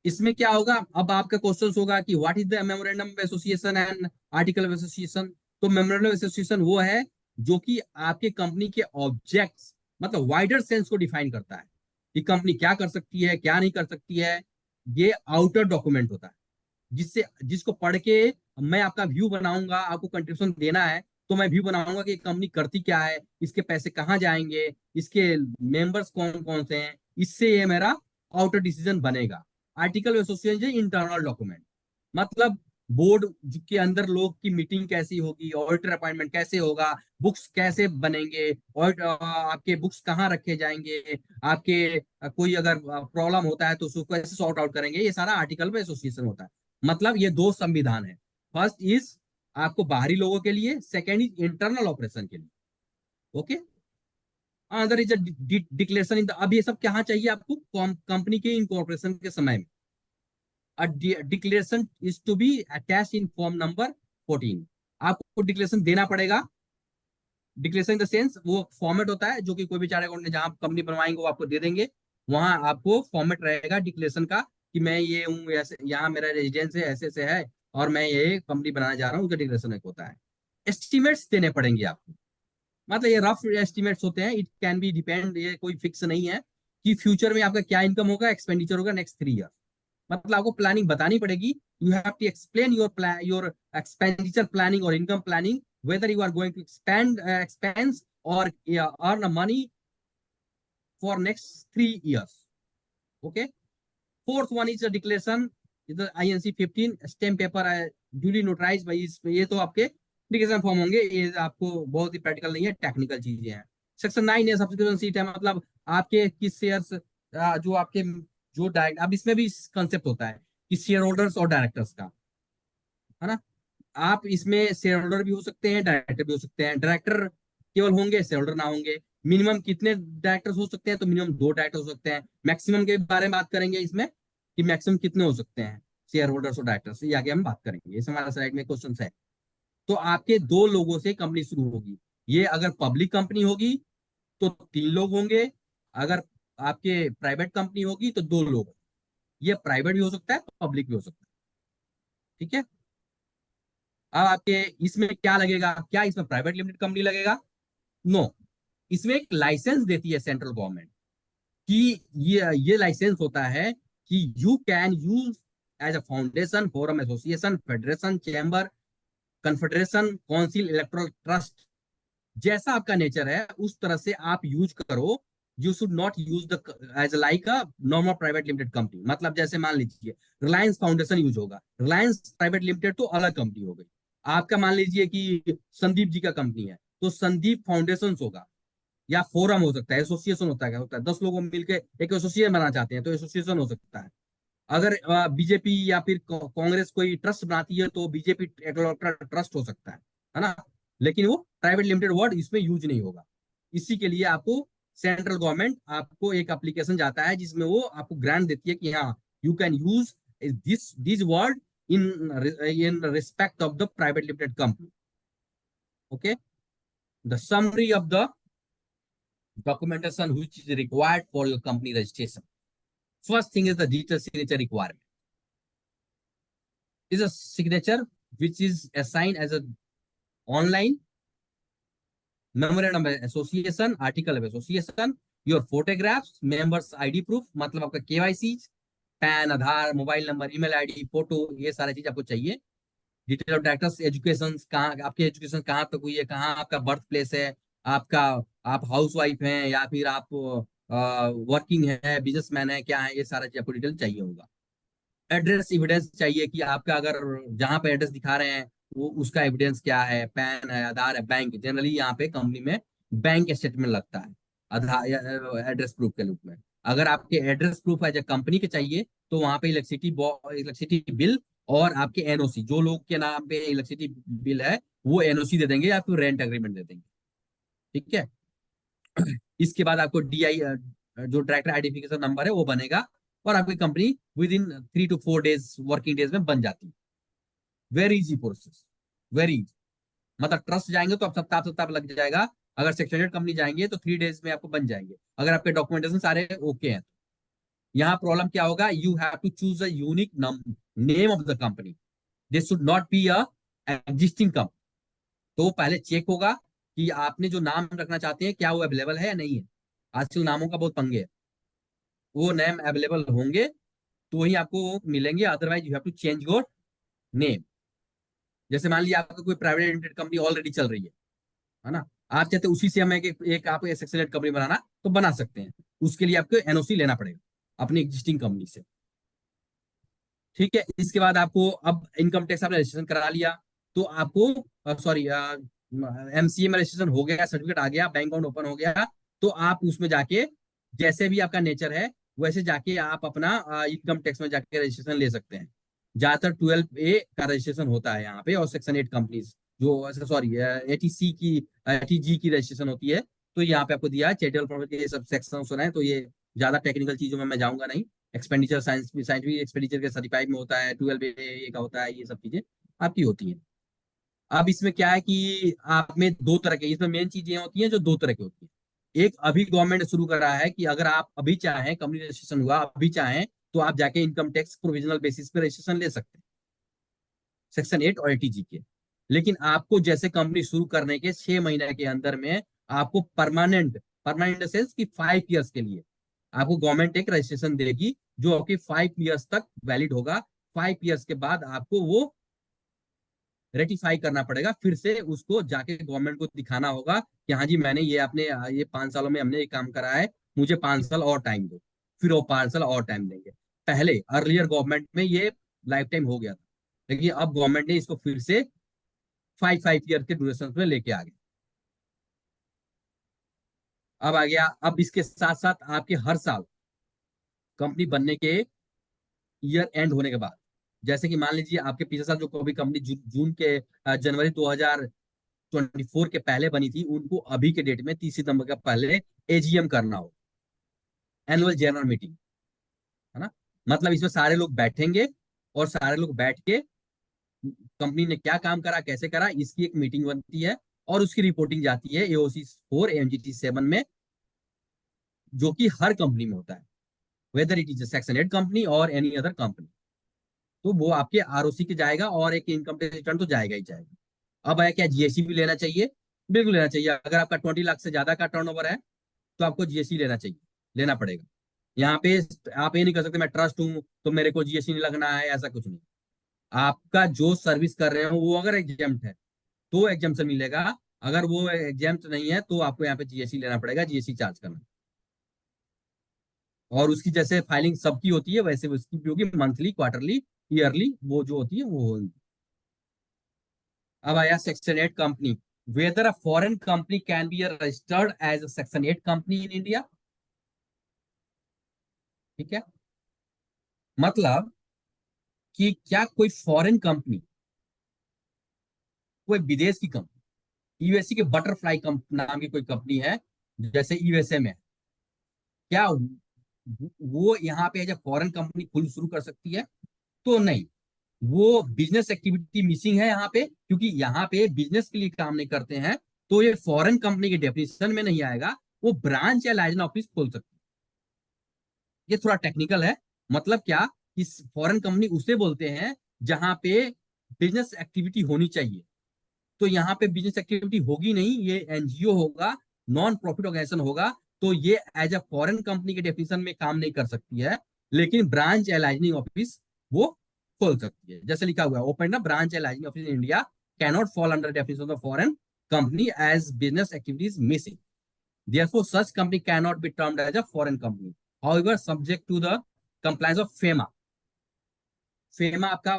S1: इसमें क्या होगा, अब आपका क्वेश्चन होगा कि what is the memorandum of association and article of association. तो मेमोरेंडम ऑफ एसोसिएशन वो है जो कि आपके कंपनी के ऑब्जेक्ट्स, मतलब वाइडर सेंस को डिफाइन करता है कि कंपनी क्या कर सकती है, क्या नहीं कर सकती है। ये आउटर डॉक्यूमेंट होता है, जिससे जिसको पढ़ के मैं आपका व्यू बनाऊंगा, आपको कंट्रीब्यूशन देना है तो मैं व्यू बनाऊंगा कि कंपनी करती क्या है, इसके पैसे कहाँ जाएंगे, इसके मेंबर्स कौन कौन से हैं, इससे ये मेरा आउटर डिसीजन बनेगा। आर्टिकल एसोसिएशन इंटरनल डॉक्यूमेंट, मतलब बोर्ड के अंदर लोग की मीटिंग कैसी होगी, ऑडिटर अपॉइंटमेंट कैसे होगा, बुक्स कैसे बनेंगे, और आपके बुक्स कहाँ रखे जाएंगे, आपके कोई अगर प्रॉब्लम होता है तो उसको कैसे सॉर्ट आउट करेंगे, ये सारा आर्टिकल पे एसोसिएशन होता है। मतलब ये दो संविधान है, फर्स्ट इज आपको बाहरी लोगों के लिए, सेकेंड इज इंटरनल ऑपरेशन के लिए। Okay, other is declaration in the, अब ये सब कहाँ चाहिए आपको, कंपनी के इनकॉर्पोरेशन के समय में। A declaration is to be attached in form number 14। आपको डिक्लेरेशन देना पड़ेगा। डिक्लेरेशन इन द सेंस वो फॉर्मेट होता है जो कि कोई भी चार्टर्ड अकाउंटेंट जहां कंपनी बनवाएंगे वो आपको दे देंगे, वहां आपको फॉर्मेट रहेगा डिक्लेरेशन का कि मैं ये हूँ, ऐसे यहाँ मेरा रेजिडेंस है, ऐसे से है, और मैं ये कंपनी बनाने जा रहा हूँ, उसका डिक्लेरेशन एक होता है। एस्टिमेट्स देने पड़ेंगे आपको, मतलब ये रफ एस्टिमेट्स होते हैं, इट कैन बी डिपेंड, ये कोई फिक्स नहीं है कि फ्यूचर में आपका क्या इनकम होगा, एक्सपेंडिचर होगा नेक्स्ट 3 ईयर। मतलब आपको प्लानिंग बतानी पड़ेगी, you have to explain your expenditure planning और income planning, whether you are going to expense or earn money for next 3 years। Okay, fourth one is a declaration, is the INC 15 stamp paper duly notarized by ये तो आपके डिक्लेरेशन फॉर्म होंगे, ये आपको बहुत ही प्रैक्टिकल नहीं है, टेक्निकल चीजें हैं। सेक्शन 9 है सब्सक्रिप्शन सीट है, मतलब आपके किस शेयर्स, जो आपके जो डायरेक्ट, अब इसमें भी कंसेप्ट होता है कि शेयर होल्डर्स और डायरेक्टर्स का, है ना। आप इसमें शेयर होल्डर भी हो सकते हैं, डायरेक्टर भी हो सकते हैं। डायरेक्टर केवल होंगे, शेयर होल्डर ना होंगे। मिनिमम कितने डायरेक्टर्स हो सकते हैं, तो मिनिमम 2 डायरेक्टर हो सकते हैं। मैक्सिमम के बारे में बात करेंगे इसमें कि मैक्सिमम कितने हो सकते हैं शेयर होल्डर्स और डायरेक्टर्स, ये आगे हम बात करेंगे। ये हमारा स्लाइड में क्वेश्चन है। तो आपके 2 लोगों से कंपनी शुरू होगी। ये अगर पब्लिक कंपनी होगी तो 3 लोग होंगे, अगर आपके प्राइवेट कंपनी होगी तो 2 लोग। ये प्राइवेट भी हो सकता है, पब्लिक भी हो सकता है। ठीक है। अब आपके इसमें क्या लगेगा, क्या इसमें प्राइवेट लिमिटेड कंपनी लगेगा? नो, इसमें एक लाइसेंस देती है सेंट्रल गवर्नमेंट कि ये लाइसेंस होता है कि you can use as a foundation, forum, association, federation, chamber, confederation, council, electoral trust, जैसा आपका नेचर है उस तरह से आप यूज करो। You should not use the as like a normal private limited company. मतलब जैसे मान लीजिए रिलायंस फाउंडेशन यूज होगा, रिलायंस प्राइवेट लिमिटेड तो अलग कंपनी हो गई। आपका मान लीजिए कि संदीप जी का कंपनी है तो संदीप फाउंडेशन होगा, या फोरम हो सकता है, एसोसिएशन होता है, क्या होता है 10 लोगों मिलकर एक एसोसिएशन बनाना चाहते हैं तो एसोसिएशन हो सकता है। अगर बीजेपी या फिर कांग्रेस कोई ट्रस्ट बनाती है तो बीजेपी ट्रस्ट हो सकता है ना। लेकिन वो प्राइवेट लिमिटेड वर्ड इसमें यूज नहीं होगा। इसी के लिए आपको सेंट्रल गवर्नमेंट आपको एक एप्लीकेशन जाता है जिसमें वो आपको ग्रांट देती है कि हाँ you can use this word in respect of the private limited company. Okay, the summary of the documentation which is required for your company registration. First thing is the digital signature requirement. Is a signature which is assigned as a online memorandum of association, article of association, your photographs, members ID proof, मतलब आपका KYC, PAN, Aadhaar, mobile number, email ID, photo, ये सारा चीज आपको चाहिए। डिटेल ऑफ डायरेक्टर्स, एजुकेशन, कहाँ आपकी एजुकेशन कहाँ तक हुई है, कहाँ आपका बर्थ प्लेस है, आपका आप हाउस वाइफ हैं या फिर आप वर्किंग है, बिजनेसमैन है, क्या है, ये सारा चीज आपको डिटेल चाहिए होगा। एड्रेस एविडेंस चाहिए कि आपका अगर जहाँ पे एड्रेस दिखा रहे हैं वो उसका एविडेंस क्या है, पैन है, आधार है, बैंक। जनरली यहाँ पे कंपनी में बैंक स्टेटमेंट लगता है आधार एड्रेस प्रूफ के रूप में। अगर आपके address proof as a company के चाहिए तो वहां पे इलेक्ट्रिसिटी बिल और आपके एनओसी, जो लोग के नाम पे इलेक्ट्रिसिटी बिल है वो एनओसी दे देंगे या फिर रेंट एग्रीमेंट दे देंगे। ठीक है। इसके बाद आपको डीआई जो डायरेक्टर आइडेंटिफिकेशन नंबर है वो बनेगा और आपकी company with in 3 to 4 days working days में बन जाती है। Very easy process, very easy. मतलब ट्रस्ट जाएंगे तो आप सप्ताह लग जाएगा, अगर सेक्शनेट कंपनी जाएंगे तो 3 डेज में आपको बन जाएंगे, अगर आपके डॉक्यूमेंटेशन सारे ओके हैं। यहाँ प्रॉब्लम क्या होगा, you have to choose a unique name of the company, this should not be a existing company. तो पहले चेक होगा कि आपने जो नाम रखना चाहते हैं क्या वो अवेलेबल है या नहीं है। आजकल नामों का बहुत पंगे है, वो नेम अवेलेबल होंगे तो ही आपको मिलेंगे, otherwise you have to change your name. जैसे मान लिया आपका कोई प्राइवेट लिमिटेड कंपनी ऑलरेडी चल रही है ना, आप चाहते उसी से हमें एक आप एक्सेलेंट कंपनी बनाना तो बना सकते हैं, उसके लिए आपको एनओसी लेना पड़ेगा अपनी एग्जिस्टिंग कंपनी से। ठीक है। इसके बाद आपको अब इनकम टैक्स आपने रजिस्ट्रेशन करा लिया तो आपको सॉरी एमसीए में रजिस्ट्रेशन हो गया, सर्टिफिकेट आ गया, बैंक अकाउंट ओपन हो गया, तो आप उसमें जाके जैसे भी आपका नेचर है वैसे जाके आप अपना इनकम टैक्स में जाके रजिस्ट्रेशन ले सकते हैं। ज्यादातर 12A का रजिस्ट्रेशन होता है यहाँ पे, और सेक्शन 8 कंपनीज जो सॉरी 80C की 80G की रजिस्ट्रेशन होती है। तो यहाँ पे आपको दिया है चैरिटेबल प्रॉफिट के ये सब सेक्शन सुना है, तो ये ज्यादा टेक्निकल चीजों में मैं जाऊंगा नहीं। एक्सपेंडिचर साइंटिफिक एक्सपेंडिचर के 35 में होता है, 12A का होता है, ये सब चीजें आपकी होती हैं। अब इसमें क्या है कि आप में 2 तरह के, इसमें मेन चीजें होती हैं जो 2 तरह की होती है। एक अभी गवर्नमेंट ने शुरू करा है कि अगर आप अभी चाहें, कंपनी रजिस्ट्रेशन हुआ अभी चाहें तो आप जाके इनकम टैक्स प्रोविजनल बेसिस पे रजिस्ट्रेशन ले सकते हैं सेक्शन 8 और 80G के। लेकिन आपको जैसे कंपनी शुरू करने के 6 महीने के अंदर में आपको परमानेंट सेंस की 5 ईयर्स के लिए आपको गवर्नमेंट एक रजिस्ट्रेशन देगी जो आपकी 5 ईयर्स तक वैलिड होगा। 5 ईयर्स के बाद आपको वो रेटिफाई करना पड़ेगा, फिर से उसको जाके गवर्नमेंट को दिखाना होगा कि हाँ जी मैंने ये 5 सालों में हमने ये काम करा है, मुझे 5 साल और टाइम दो। फिर वो 5 साल और टाइम देंगे। पहले अर्लियर गवर्नमेंट में ये लाइफ टाइम हो गया था, लेकिन अब गवर्नमेंट ने इसको फिर से 5 ईयर के ड्यूरेशन में लेके आ गया। अब आ गया, अब इसके साथ साथ आपके हर साल कंपनी बनने के ईयर एंड होने के बाद, जैसे कि मान लीजिए आपके पिछले साल जो कभी कंपनी जून के जनवरी 2024 के पहले बनी थी, उनको अभी के डेट में 30 सितंबर के पहले एजीएम करना हो, एनुअल जनरल मीटिंग, है ना। मतलब इसमें सारे लोग बैठेंगे और सारे लोग बैठ के कंपनी ने क्या काम करा, कैसे करा, इसकी एक मीटिंग बनती है और उसकी रिपोर्टिंग जाती है एओसी 4 एमजीटी 7 में, जो कि हर कंपनी में होता है, whether it is section 8 company और एनी अदर कंपनी। तो वो आपके आरओसी के जाएगा और एक इनकम टैक्स रिटर्न तो जाएगा ही जाएगा। अब आया क्या, जीएसटी भी लेना चाहिए? बिल्कुल लेना चाहिए। अगर आपका 20 लाख से ज्यादा का टर्नओवर है तो आपको जीएसटी लेना चाहिए, लेना पड़ेगा। यहाँ पे आप ये नहीं कर सकते मैं ट्रस्ट हूँ तो मेरे को जीएसटी नहीं लगना है, ऐसा कुछ नहीं। आपका जो सर्विस कर रहे हो वो अगर एग्जाम्प्ट है तो एग्जाम्पशन मिलेगा, अगर वो एग्जाम्प्ट नहीं है तो आपको यहाँ पे जीएसटी लेना पड़ेगा, जीएसटी चार्ज करना। और उसकी जैसे फाइलिंग सबकी होती है वैसे उसकी भी होगी, मंथली, क्वार्टरली, ईयरली, वो जो होती है वो होगी। अब आया section 8 company, whether a foreign company can be registered as a section 8 company in India. ठीक है, मतलब कि क्या कोई फॉरेन कंपनी, कोई विदेश की कंपनी, यूएसए के बटरफ्लाई नाम की कोई कंपनी है जैसे यूएसए में, क्या वो यहाँ पे एज ए फॉरेन कंपनी खुद शुरू कर सकती है? तो नहीं, वो बिजनेस एक्टिविटी मिसिंग है यहाँ पे, क्योंकि यहाँ पे बिजनेस के लिए काम नहीं करते हैं, तो ये फॉरेन कंपनी के डेफिनेशन में नहीं आएगा। वो ब्रांच या लाइसेंस ऑफिस खोल सकती है। ये थोड़ा टेक्निकल है। मतलब क्या कि फॉरेन कंपनी उसे बोलते हैं जहां पे बिजनेस एक्टिविटी होनी चाहिए। तो यहाँ पे बिजनेस एक्टिविटी होगी नहीं, ये एनजीओ होगा, नॉन प्रॉफिट ऑर्गेनाइजेशन होगा, तो ये एज अ फॉरेन कंपनी के डेफिनेशन में काम नहीं कर सकती है। लेकिन ब्रांच या लाइसेंसिंग ऑफिस वो खोल सकती है। जैसे लिखा हुआ है, ओपन अ ब्रांच या licensing office in India cannot fall under definition of foreign company as business activities missing, therefore such company cannot be termed as a foreign company, however subject to the compliance of FEMA। FEMA आपका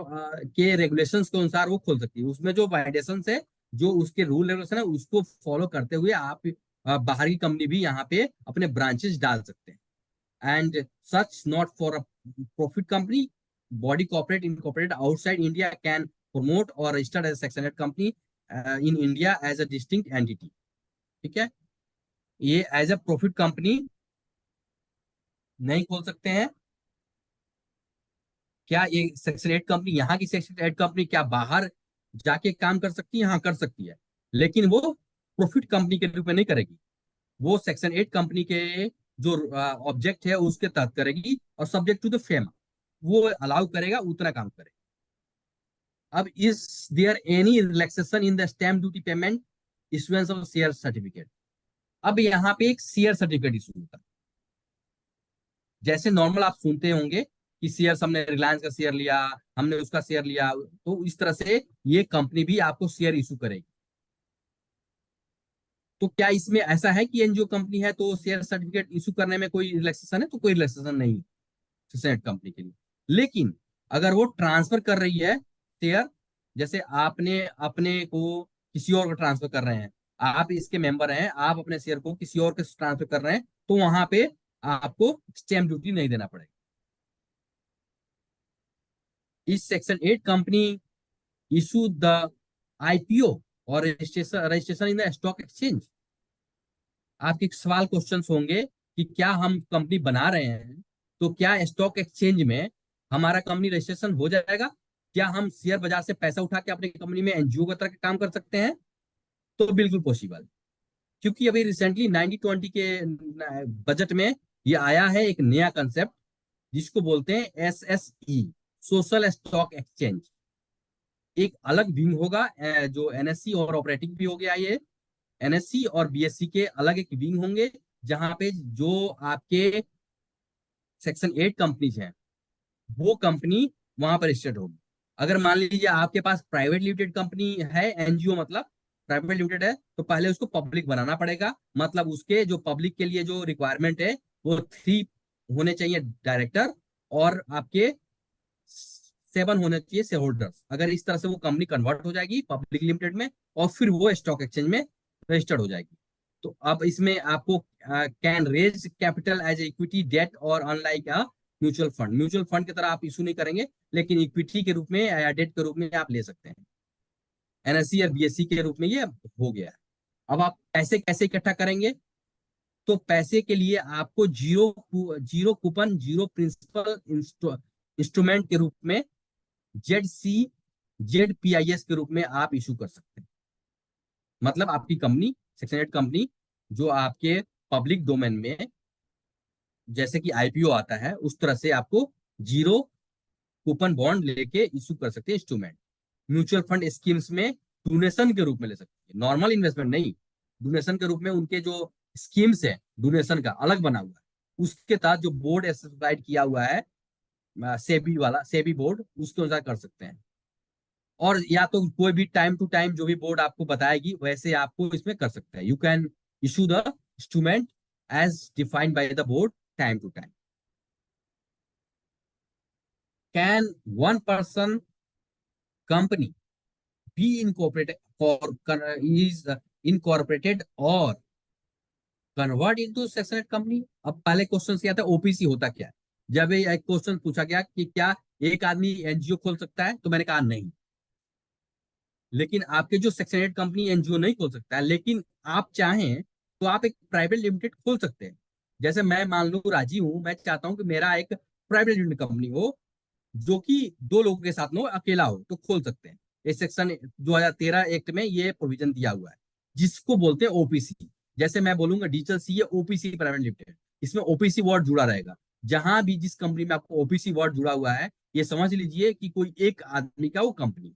S1: के रेगुलेशंस के अनुसार वो खोल सकती है। उसमें जो वाइडेशन है, जो उसके रूल रेगुलेशन है, उसको फॉलो करते हुए आप बाहर की कंपनी भी यहाँ पे अपने ब्रांचेस डाल सकते हैं। And such not for a profit company, body corporate incorporated outside India can promote और registered as section 8 company in India as a distinct entity. ठीक है, ये एज अ प्रॉफिट कंपनी नहीं खोल सकते हैं। क्या ये सेक्शन 8 कंपनी, यहाँ की सेक्शन 8 कंपनी क्या बाहर जाके काम कर सकती है? हाँ कर सकती है, लेकिन वो प्रॉफिट कंपनी के रूप में नहीं करेगी। वो सेक्शन 8 कंपनी के जो ऑब्जेक्ट है उसके तहत करेगी और सब्जेक्ट टू द फेमा वो अलाउ करेगा, उतना काम करेगा। अब is there any relaxation in the stamp duty payment issuance of share certificate? अब यहाँ पे एक शेयर सर्टिफिकेट इशू होता है। जैसे नॉर्मल आप सुनते होंगे कि शेयर, हमने रिलायंस का शेयर लिया, हमने उसका शेयर लिया, तो इस तरह से ये कंपनी भी आपको शेयर इशू करेगी। तो क्या इसमें ऐसा है कि एनजीओ कंपनी है तो शेयर सर्टिफिकेट इशू करने में कोई रिलैक्सेशन है? तो कोई रिलैक्सेशन नहीं सेट कंपनी के लिए। लेकिन अगर वो ट्रांसफर कर रही है शेयर, जैसे आपने अपने को किसी और को ट्रांसफर कर रहे हैं, आप इसके मेंबर हैं, आप अपने शेयर को किसी और के ट्रांसफर कर रहे हैं, तो वहां पे आपको स्टैम्प ड्यूटी नहीं देना पड़ेगा। इस section 8 company issue the IPO और registration in the stock exchange? आपके सवाल क्वेश्चंस होंगे कि क्या हम कंपनी बना रहे हैं तो क्या स्टॉक एक्सचेंज में हमारा कंपनी रजिस्ट्रेशन हो जाएगा? क्या हम शेयर बाजार से पैसा उठा के अपनी कंपनी में एनजीओ की तरह काम कर सकते हैं? तो बिल्कुल पॉसिबल, क्योंकि अभी रिसेंटली 90-20 के बजट में ये आया है एक नया कंसेप्ट जिसको बोलते हैं एसएसई, सोशल स्टॉक एक्सचेंज। एक अलग विंग होगा जो एनएससी और ऑपरेटिंग भी हो गया ये। एनएससी और बीएससी के अलग एक विंग होंगे जहां पे जो आपके सेक्शन 8 कंपनीज हैं वो कंपनी वहां पर रजिस्टर्ड होगी। अगर मान लीजिए आपके पास प्राइवेट लिमिटेड कंपनी है, एनजीओ मतलब प्राइवेट लिमिटेड है, तो पहले उसको पब्लिक बनाना पड़ेगा। मतलब उसके जो पब्लिक के लिए जो रिक्वायरमेंट है वो 3 होने चाहिए डायरेक्टर और आपके 7 होने चाहिए शेयर होल्डर्स। अगर इस तरह से वो कंपनी कन्वर्ट हो जाएगी पब्लिक लिमिटेड में और फिर वो स्टॉक एक्सचेंज में रजिस्टर्ड हो जाएगी। तो अब इसमें आपको can raise capital as equity debt और अनलाइक म्यूचुअल फंड की तरह आप इशू नहीं करेंगे, लेकिन इक्विटी के रूप में या डेट के रूप में आप ले सकते हैं। एनएससी और बीएससी के रूप में ये हो गया है। अब आप पैसे कैसे इकट्ठा करेंगे? तो पैसे के लिए आपको zero coupon, zero principal instrument के रूप में ZPIS के रूप में आप इशू कर सकते हैं। मतलब आपकी कंपनी, सेक्शन 8 कंपनी जो आपके पब्लिक डोमेन में जैसे कि IPO आता है, उस तरह से आपको जीरो कूपन बॉन्ड लेके इशू कर सकते हैं इंस्ट्रूमेंट। म्यूचुअल फंड स्कीम्स में डोनेशन के रूप में ले सकते हैं, नॉर्मल इन्वेस्टमेंट नहीं, डोनेशन के रूप में। उनके जो स्कीम्स है डोनेशन का अलग बना हुआ है, उसके तहत जो बोर्ड एसोसिएट किया हुआ है सेबी बोर्ड, उसके अनुसार कर सकते हैं। और या तो कोई भी टाइम टू टाइम जो भी बोर्ड आपको बताएगी वैसे आपको इसमें कर सकते हैं। You can issue the instrument as defined by the board time to time. Can one person company be incorporated और कन्वर्ट इनटू सेक्शन 8 कंपनी? अब पहले क्वेश्चन क्या था, ओपीसी होता क्या है। जब ये एक क्वेश्चन पूछा गया कि क्या एक आदमी एनजीओ खोल सकता है, तो मैंने कहा नहीं। लेकिन आपके जो सेक्शन 8 कंपनी एनजीओ नहीं खोल सकता है, लेकिन आप चाहें तो आप एक प्राइवेट लिमिटेड खोल सकते हैं। जैसे मैं मान लो राजी हूं, मैं चाहता हूं कि मेरा एक प्राइवेट लिमिटेड कंपनी हो जो कि 2 लोगों के साथ में हो, अकेला हो, तो खोल सकते हैं। इस सेक्शन 2013 एक्ट में ये प्रोविजन दिया हुआ है, जिसको बोलते हैं ओपीसी। जैसे मैं बोलूंगा digital CA OPC private limited, इसमें ओपीसी वर्ड जुड़ा रहेगा। जहां भी जिस कंपनी में आपको ओपीसी वर्ड जुड़ा हुआ है, ये समझ लीजिए कि कोई एक आदमी का वो कंपनी।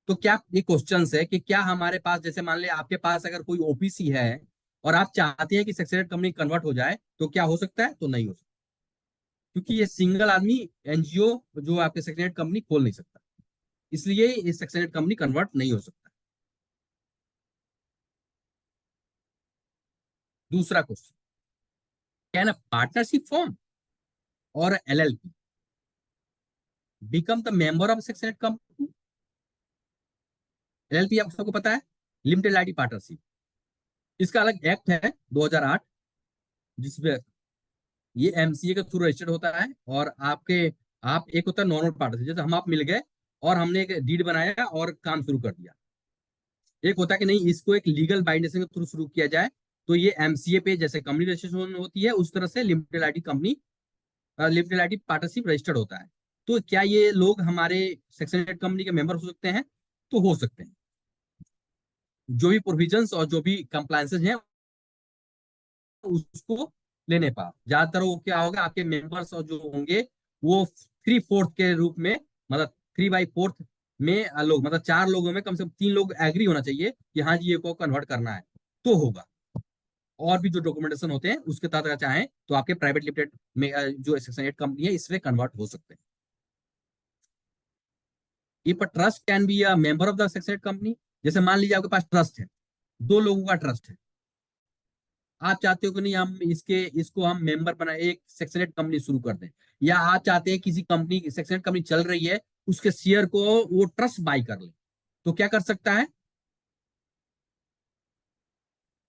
S1: तो क्या ये क्वेश्चन है कि क्या हमारे पास, जैसे मान लिया आपके पास अगर कोई ओपीसी है और आप चाहते हैं कि सेक्शन 8 कंपनी कन्वर्ट हो जाए, तो क्या हो सकता है? तो नहीं हो सकता, क्योंकि ये सिंगल आदमी एनजीओ जो आपके सेक्शन 8 कंपनी खोल नहीं सकता, इसलिए ये सेक्शन 8 कंपनी कन्वर्ट नहीं हो सकता। दूसरा question, can a partnership form और LLP become the member of section 8 company? LLP आप सबको पता है, लिमिटेड लाइटी पार्टनरशिप। इसका अलग एक्ट है 2008, जिसमें ये MCA के थ्रू रजिस्टर्ड होता है। और आप एक होता है नॉर्मल पार्टनरशिप, जैसे हम आप मिल गए और हमने एक डीड बनाया और काम शुरू कर दिया। एक होता है कि नहीं, इसको एक लीगल बाइंडेशन के थ्रू शुरू किया जाए, तो ये MCA पे जैसे कंपनी रजिस्ट्रेशन होती है, उस तरह से limited liability company, limited liability partnership registered होता है। तो क्या ये लोग हमारे सेक्शन 8 कंपनी के मेंबर हो सकते हैं? तो हो सकते हैं। जो भी प्रोविजंस और जो भी कंप्लायंसेस हैं उसको लेने पर ज्यादातर वो क्या होगा, आपके मेंबर्स और जो होंगे वो 3/4 के रूप में, मतलब 3/4 में लोग, मतलब 4 लोगों में कम से कम 3 लोग एग्री होना चाहिए कि हाँ जी ये को कन्वर्ट करना है, तो होगा। और भी जो डॉक्यूमेंटेशन होते हैं उसके तहत अगर चाहें तो आपके प्राइवेट लिमिटेड में जो सेक्शन 8 कंपनी है इसमें कन्वर्ट हो सकते हैं। If a trust can be a member of the section 8 company, जैसे मान लीजिए आपके पास ट्रस्ट है, 2 लोगों का ट्रस्ट है, आप चाहते हो कि नहीं हम इसको हम मेंबर बनाए, एक सेक्शन 8 कंपनी शुरू कर दें, या आप चाहते हैं किसी कंपनी, सेक्शन 8 कंपनी चल रही है, उसके शेयर को वो ट्रस्ट बाय कर ले, तो क्या कर सकता है?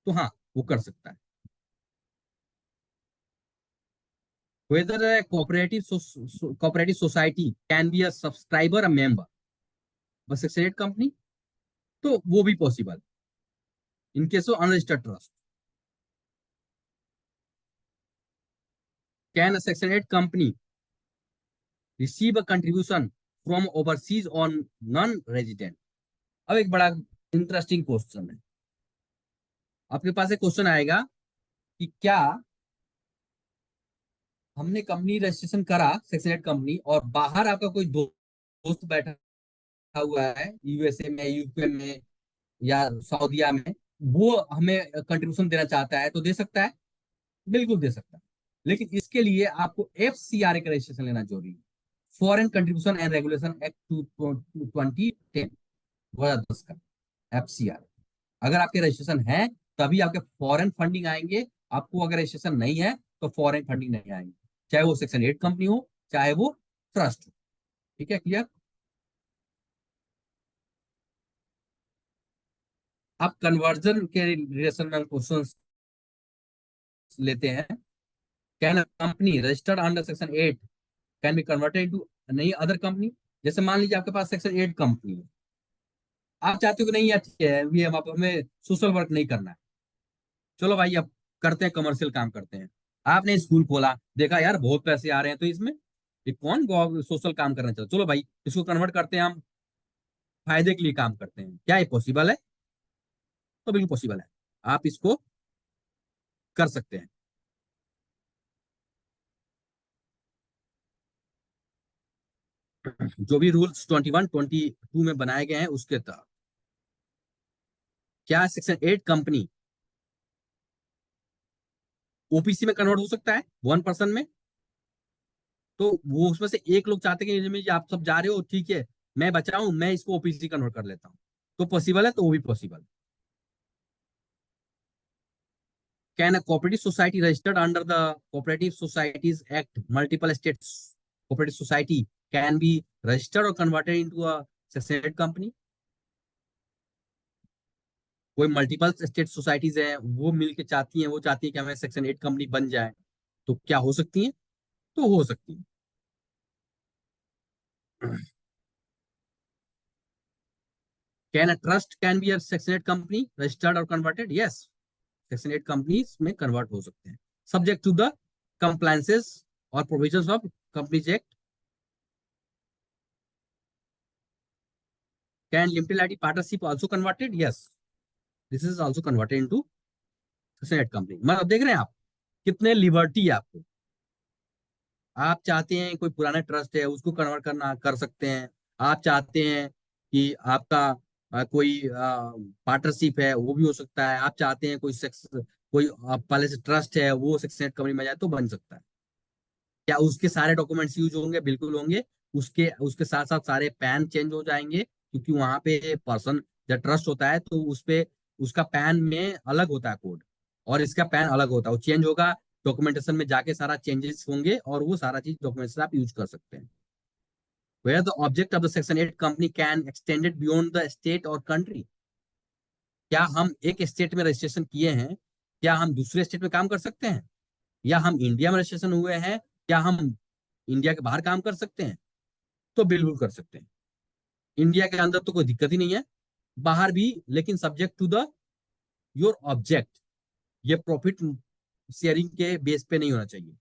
S1: तो हाँ, वो कर सकता है। whether a cooperative society can be a subscriber, a member बस सेक्शन 8 कंपनी, तो वो भी possible in case of unregistered trust. Can a section 8 company receive a contribution from overseas on non resident? अब एक बड़ा इंटरेस्टिंग क्वेश्चन है, आपके पास एक क्वेश्चन आएगा कि क्या हमने कंपनी रजिस्ट्रेशन करा सेक्शन 8 कंपनी, और बाहर आपका कोई दोस्त बैठा हुआ है USA में, यूके में या सऊदीया में, वो हमें कंट्रीब्यूशन देना चाहता है, तो दे सकता है? बिल्कुल दे सकता है। लेकिन इसके लिए आपको FCRA का रजिस्ट्रेशन लेना जरूरी है, foreign contribution and regulation act 2010 2010 का FCRA। अगर आपके रजिस्ट्रेशन है तभी आपके फॉरेन फंडिंग आएंगे, आपको अगर रजिस्ट्रेशन नहीं है तो फॉरेन फंडिंग नहीं आएंगे, चाहे वो सेक्शन 8 कंपनी हो चाहे वो ट्रस्ट हो। ठीक है, क्लियर? आप कन्वर्जन के रिलेशन में क्वेश्चन लेते हैं। Can a company registered under section 8 can be converted into नई अदर कंपनी? जैसे मान लीजिए आपके पास सेक्शन 8 कंपनी है, आप चाहते हो कि नहीं यार ठीक है, ये हमें सोशल वर्क नहीं करना है, चलो भाई अब करते हैं, कमर्शियल काम करते हैं। आपने स्कूल खोला, देखा यार बहुत पैसे आ रहे हैं, तो इसमें ये कौन सोशल काम करना चाहता, चलो भाई इसको कन्वर्ट करते हैं, हम फायदे के लिए काम करते हैं। क्या ये पॉसिबल है? तो बिल्कुल पॉसिबल है, आप इसको कर सकते हैं। जो भी रूल्स 21 22 में बनाए गए हैं उसके तहत क्या सेक्शन 8 कंपनी ओपीसी में कन्वर्ट हो सकता है 1% में? तो वो उसमें से एक लोग चाहते हैं कि आप सब जा रहे हो, ठीक है, मैं बचाऊं, मैं इसको ओपीसी कन्वर्ट कर लेता हूं, तो पॉसिबल है, तो वो भी possible. Can a cooperative society registered under the cooperative societies act multiple states cooperative society can be registered और converted into a section 8 company? कोई मल्टीपल स्टेट सोसाइटीज है, वो मिलके चाहती हैं, वो चाहती है कि हमें सेक्शन 8 कंपनी बन जाए, तो क्या हो सकती है? तो हो सकती है। Can a trust can be a section 8 company registered और कन्वर्टेड? यस, सेक्शन 8 कंपनीज में कन्वर्ट हो सकते हैं, सब्जेक्ट टू द कंप्लायंसेस और provisions of companies act. Can limited liability partnership also converted? Yes, this is also converted into section 8 company. मतलब देख रहे हैं आप कितने लिबर्टी है आपको। आप चाहते हैं कोई पुराना ट्रस्ट है उसको कन्वर्ट करना, कर सकते हैं। आप चाहते हैं कि आपका कोई पार्टनरशिप है, वो भी हो सकता है। आप चाहते हैं कोई पहले से ट्रस्ट है, वो सेक्शन 8 कंपनी में जाए, तो बन सकता है। क्या उसके सारे डॉक्यूमेंट्स यूज होंगे? बिल्कुल होंगे। उसके उसके साथ साथ सारे पैन चेंज हो जाएंगे, क्योंकि वहां पे पर्सन जब ट्रस्ट होता है तो उस पे उसका पैन में अलग होता है कोड, और इसका पैन अलग होता है, वो चेंज होगा। डॉक्यूमेंटेशन में जाके सारा चेंजेस होंगे, और वो सारा चीज डॉक्यूमेंटेशन आप यूज कर सकते हैं। Where the object of the section 8 company can extended beyond the state और कंट्री। क्या हम एक स्टेट में रजिस्ट्रेशन किए हैं, क्या हम दूसरे स्टेट में काम कर सकते हैं? या हम इंडिया में रजिस्ट्रेशन हुए हैं, क्या हम इंडिया के बाहर काम कर सकते हैं? तो बिल्कुल कर सकते हैं। इंडिया के अंदर तो कोई दिक्कत ही नहीं है, बाहर भी, लेकिन subject to the your object. ये प्रॉफिट शेयरिंग के बेस पे नहीं होना चाहिए।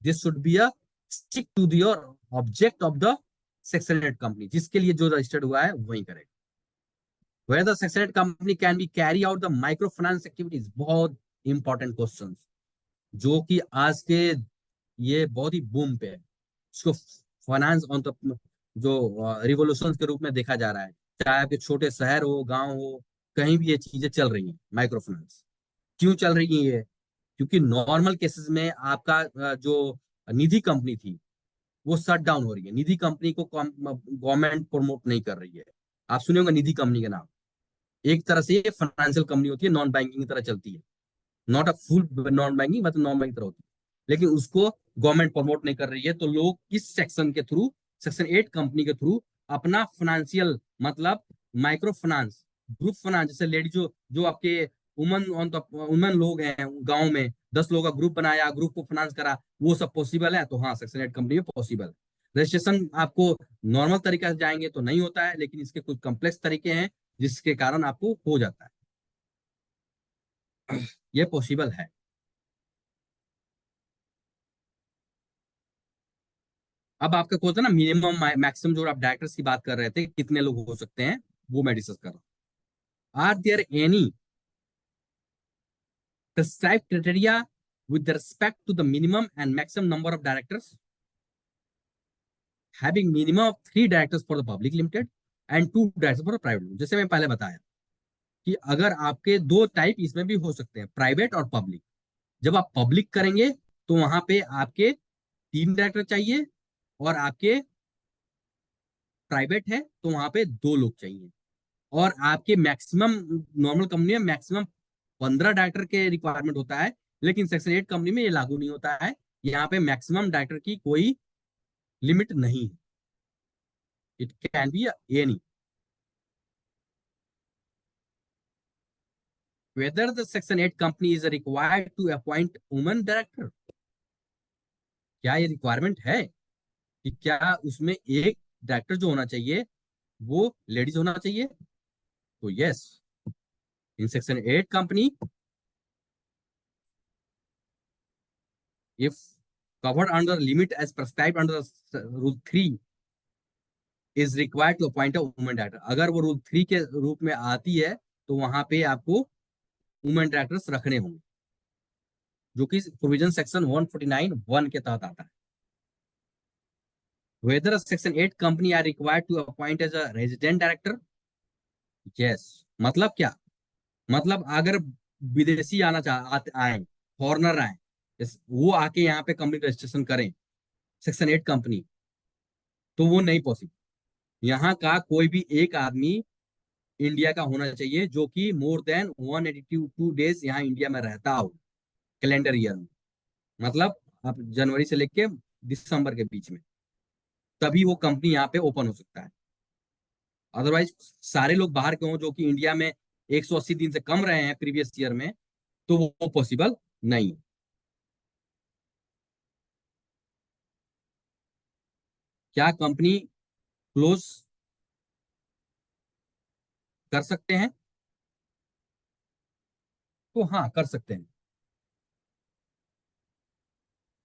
S1: This should be a stick to your object of the section 8 company, जिसके लिए जो रजिस्टर्ड हुआ है वही करेगा। Where the section 8 company can be carry out the micro finance activities. बहुत इंपॉर्टेंट क्वेश्चन, जो कि आज के ये बहुत ही बूम पे है। इसको फाइनेंस ऑन द जो रिवोल्यूशन के रूप में देखा जा रहा है। चाहे आपके छोटे शहर हो, गांव हो, कहीं भी ये चीजें चल रही हैं माइक्रो फाइनेंस। क्यों चल रही है ये? क्योंकि नॉर्मल केसेस में आपका जो निधि कंपनी थी वो शट डाउन हो रही है। निधि कंपनी को गवर्नमेंट प्रमोट नहीं कर रही है। आप सुने होंगे निधि कंपनी का नाम। एक तरह से ये फाइनेंशियल कंपनी होती है, नॉन बैंकिंग की तरह चलती है। Not a full non banking, मतलब नॉन बैंकिंग तरह होती है, लेकिन उसको गवर्नमेंट प्रमोट नहीं कर रही है। तो लोग इस सेक्शन के थ्रू, सेक्शन 8 कंपनी के थ्रू अपना फाइनेंशियल, मतलब माइक्रो फाइनेंस, ग्रुप फाइनेंस, जैसे लेडी जो जो आपके वुमन लोग हैं गांव में, 10 लोगों का ग्रुप बनाया, ग्रुप को फाइनेंस करा, वो सब पॉसिबल है। तो हाँ, सेक्शन 8 कंपनी में पॉसिबल है। रजिस्ट्रेशन आपको नॉर्मल तरीके से जाएंगे तो नहीं होता है, लेकिन इसके कुछ कॉम्प्लेक्स तरीके हैं जिसके कारण आपको हो जाता है। ये पॉसिबल है। अब आपका क्वेश्चन ना मिनिमम मैक्सिमम, जो आप डायरेक्टर्स की बात कर रहे थे कितने लोग हो सकते हैं, वो मैं डिस्कस कर रहा हूँ। Are there any prescribed criteria with respect to the minimum and maximum number of directors? Having minimum of 3 directors for the public limited and 2 directors for the private limited. जैसे मैं पहले बताया कि अगर आपके दो टाइप इसमें भी हो सकते हैं, प्राइवेट और पब्लिक। जब आप पब्लिक करेंगे तो वहां पे आपके 3 डायरेक्टर चाहिए, और आपके प्राइवेट है तो वहां पे 2 लोग चाहिए। और आपके मैक्सिमम, नॉर्मल कंपनी में मैक्सिमम 15 डायरेक्टर के रिक्वायरमेंट होता है, लेकिन सेक्शन 8 कंपनी में ये लागू नहीं होता है। यहाँ पे मैक्सिमम डायरेक्टर की कोई लिमिट नहीं है। It can be any. Whether the section 8 company is required to appoint woman director. क्या ये रिक्वायरमेंट है कि क्या उसमें एक डायरेक्टर जो होना चाहिए वो लेडीज होना चाहिए? तो yes, in section 8 company if covered under limit as prescribed under rule 3 is required to appoint a women director, अगर वो रूल 3 के रूप में आती है तो वहां पे आपको वुमेन डायरेक्टर्स रखने होंगे, जो कि प्रोविजन सेक्शन 149(1) के तहत आता है। Whether a section 8 company are required to appoint as a resident director? Yes. मतलब क्या? मतलब अगर विदेशी आना आए, फॉरनर आए, वो आके यहाँ पे कंपनी रजिस्ट्रेशन करें सेक्शन 8 कंपनी, तो वो नहीं पॉसिबल। यहाँ का कोई भी एक आदमी इंडिया का होना चाहिए जो कि मोर देन 182 डेज यहाँ इंडिया में रहता हो कैलेंडर ईयर में, मतलब आप जनवरी से लेके दिसंबर के बीच में, तभी वो कंपनी यहाँ पे ओपन हो सकता है। अदरवाइज सारे लोग बाहर के हों जो कि इंडिया में 180 दिन से कम रहे हैं प्रीवियस ईयर में, तो वो पॉसिबल नहीं है। क्या कंपनी क्लोज कर सकते हैं? तो हाँ, कर सकते हैं।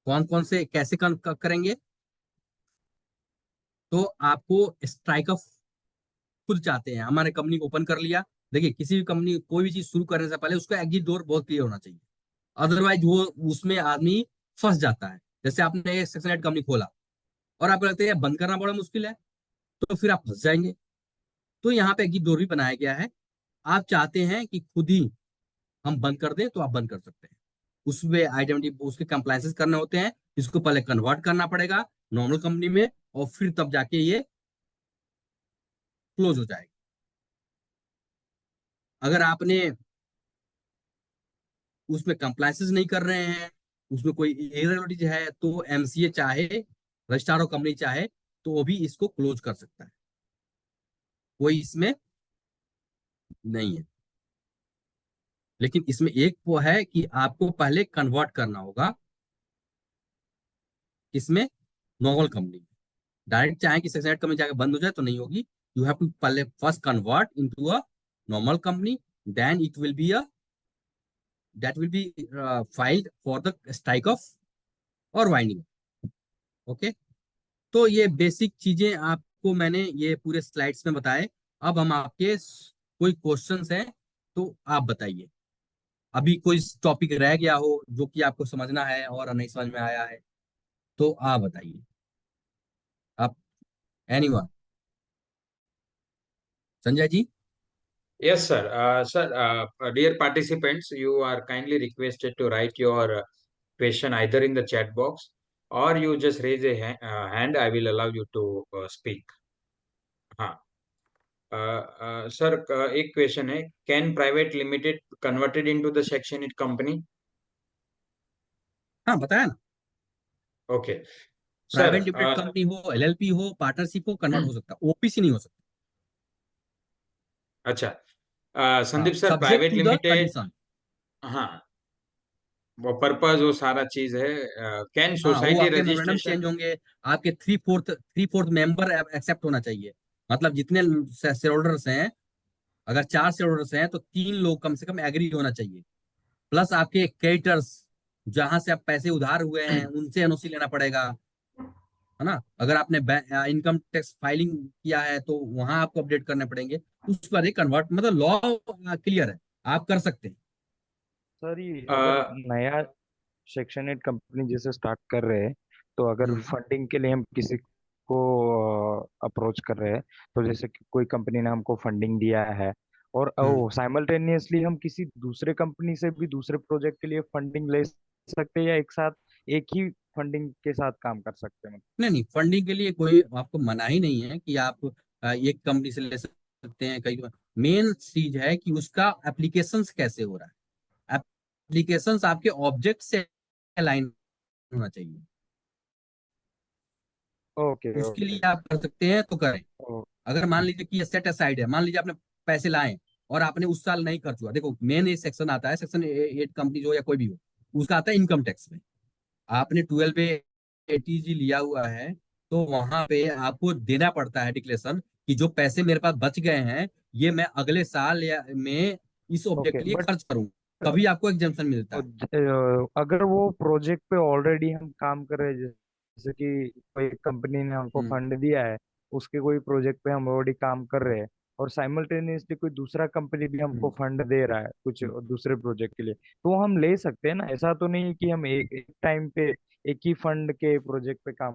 S1: कौन कौन से कैसे करेंगे? तो आपको स्ट्राइक ऑफ खुद चाहते हैं, हमारे कंपनी को ओपन कर लिया। देखिए, किसी भी कंपनी कोई भी चीज शुरू करने से पहले उसका एग्जिट डोर बहुत क्लियर होना चाहिए, अदरवाइज वो उसमें आदमी फंस जाता है। जैसे आपने एक सेक्शन 8 कंपनी खोला और आपको लगता है बंद करना बड़ा मुश्किल है, तो फिर आप फंस जाएंगे। तो यहाँ पे एग्जिट डोर भी बनाया गया है। आप चाहते हैं कि खुद ही हम बंद कर दें तो आप बंद कर सकते हैं। उसमें आइडेंटिटी उसके कंप्लायंसेस करने होते हैं, इसको पहले कन्वर्ट करना पड़ेगा नॉर्मल कंपनी में, और फिर तब जाके ये क्लोज हो जाएगा। अगर आपने उसमें कंप्लायंसेस नहीं कर रहे हैं, उसमें कोई इरेगुलरिटीज है, तो एमसीए चाहे रजिस्ट्रार ऑफ कंपनी चाहे तो वो भी इसको क्लोज कर सकता है, कोई इसमें नहीं है। लेकिन इसमें एक वो है कि आपको पहले कन्वर्ट करना होगा, इसमें नॉर्मल कंपनी में। डायरेक्ट चाहे कि सेक्शन 8 कंपनी जाकर बंद हो जाए तो नहीं होगी। यू हैव टू पहले first convert into a normal company, then it will be that will be filed for the strike off और वाइंडिंग। ओके, तो ये बेसिक चीजें आपको मैंने ये पूरे स्लाइड्स में बताए। अब हम आपके कोई क्वेश्चंस हैं तो आप बताइए, अभी कोई टॉपिक रह गया हो जो कि आपको समझना है और नहीं समझ में आया है तो आप बताइए। आप anyone? Sanjay ji?
S2: Yes, sir. Dear participants, you are kindly requested to write your question either in the chat box or you just raise a hand. I will allow you to speak. हाँ, सर एक क्वेश्चन है, can private limited converted into the section 8 company?
S1: हाँ, बताया ना,
S2: okay
S1: private
S2: sir.
S1: Limited company हो, एलएलपी हो, पार्टनरशिप हो, कन्वर्ट हो सकता, ओपीसी नहीं हो सकता।
S2: अच्छा,
S1: हाँ,
S2: Sandeep sir,
S1: subject
S2: private
S1: to the
S2: limited,
S1: condition.
S2: हाँ, वो पर्पस वो सारा चीज है। कैन
S1: हाँ, वो
S2: सोसाइटी
S1: आपके मेमोरेंडम
S2: रजिस्ट्रेशन?
S1: चेंज होंगे, आपके थ्री फोर्थ मेंबर एक्सेप्ट होना चाहिए। मतलब जितने शेयर होल्डर्स हैं, अगर 4 शेयर होल्डर्स हैं तो 3 लोग कम से कम एग्री होना चाहिए, प्लस आपके क्रेडिटर्स जहां से आप पैसे उधार हुए हैं उनसे एनओसी लेना पड़ेगा, है ना। अगर आपने इनकम टैक्स फाइलिंग किया है तो वहां आपको अपडेट करने पड़ेंगे। उस पर एक कन्वर्ट, मतलब लॉ क्लियर है, आप कर सकते हैं।
S6: सर ये अगर नया सेक्शन 8 कंपनी जैसे स्टार्ट कर रहे हैं, तो अगर फंडिंग के लिए हम किसी को अप्रोच कर रहे हैं, तो जैसे कि कोई कंपनी ने हमको फंडिंग दिया है और साइमल्टेनियसली हम किसी दूसरे कंपनी से भी दूसरे प्रोजेक्ट के लिए फंडिंग ले सकते हैं, या एक साथ एक ही फंडिंग के साथ काम कर सकते हैं?
S1: नहीं, फंडिंग के लिए कोई आपको मना ही नहीं है कि आप एक कंपनी से ले सकते हैं कई। मेन चीज है कि उसका एप्लीकेशंस कैसे हो रहा है, एप्लीकेशंस आपके ऑब्जेक्ट से अलाइन होना चाहिए।
S6: ओके
S1: उसके लिए
S6: ओके
S1: आप कर सकते हैं तो करें। अगर मान लीजिए कि सेट असाइड है, मान लीजिए आपने पैसे लाए और आपने उस साल नहीं खर्च हुआ, देखो मेन ये सेक्शन आता है, सेक्शन 8 कंपनी हो या कोई भी हो, उसका आता है इनकम टैक्स में। आपने 12 पे एटीजी लिया हुआ है तो वहां पे आपको देना पड़ता है डिक्लेरेशन कि जो पैसे मेरे पास बच गए हैं ये मैं अगले साल या में इस ऑब्जेक्ट
S6: ओके।
S1: के लिए
S6: बट
S1: खर्च करूंगा। कभी आपको एग्जाम्पशन मिलता है।
S6: अगर वो प्रोजेक्ट पे ऑलरेडी हम काम कर रहे हैं, जैसे कि कोई कंपनी ने हमको फंड दिया है, उसके कोई प्रोजेक्ट पे हम ऑलरेडी काम कर रहे हैं, और साइमल्टेनियसली कोई दूसरा कंपनी भी हमको फंड दे रहा है कुछ दूसरे प्रोजेक्ट के लिए, तो हम ले सकते हैं ना। ऐसा तो नहीं कि हम एक टाइम पे एक ही फंड के प्रोजेक्ट पे काम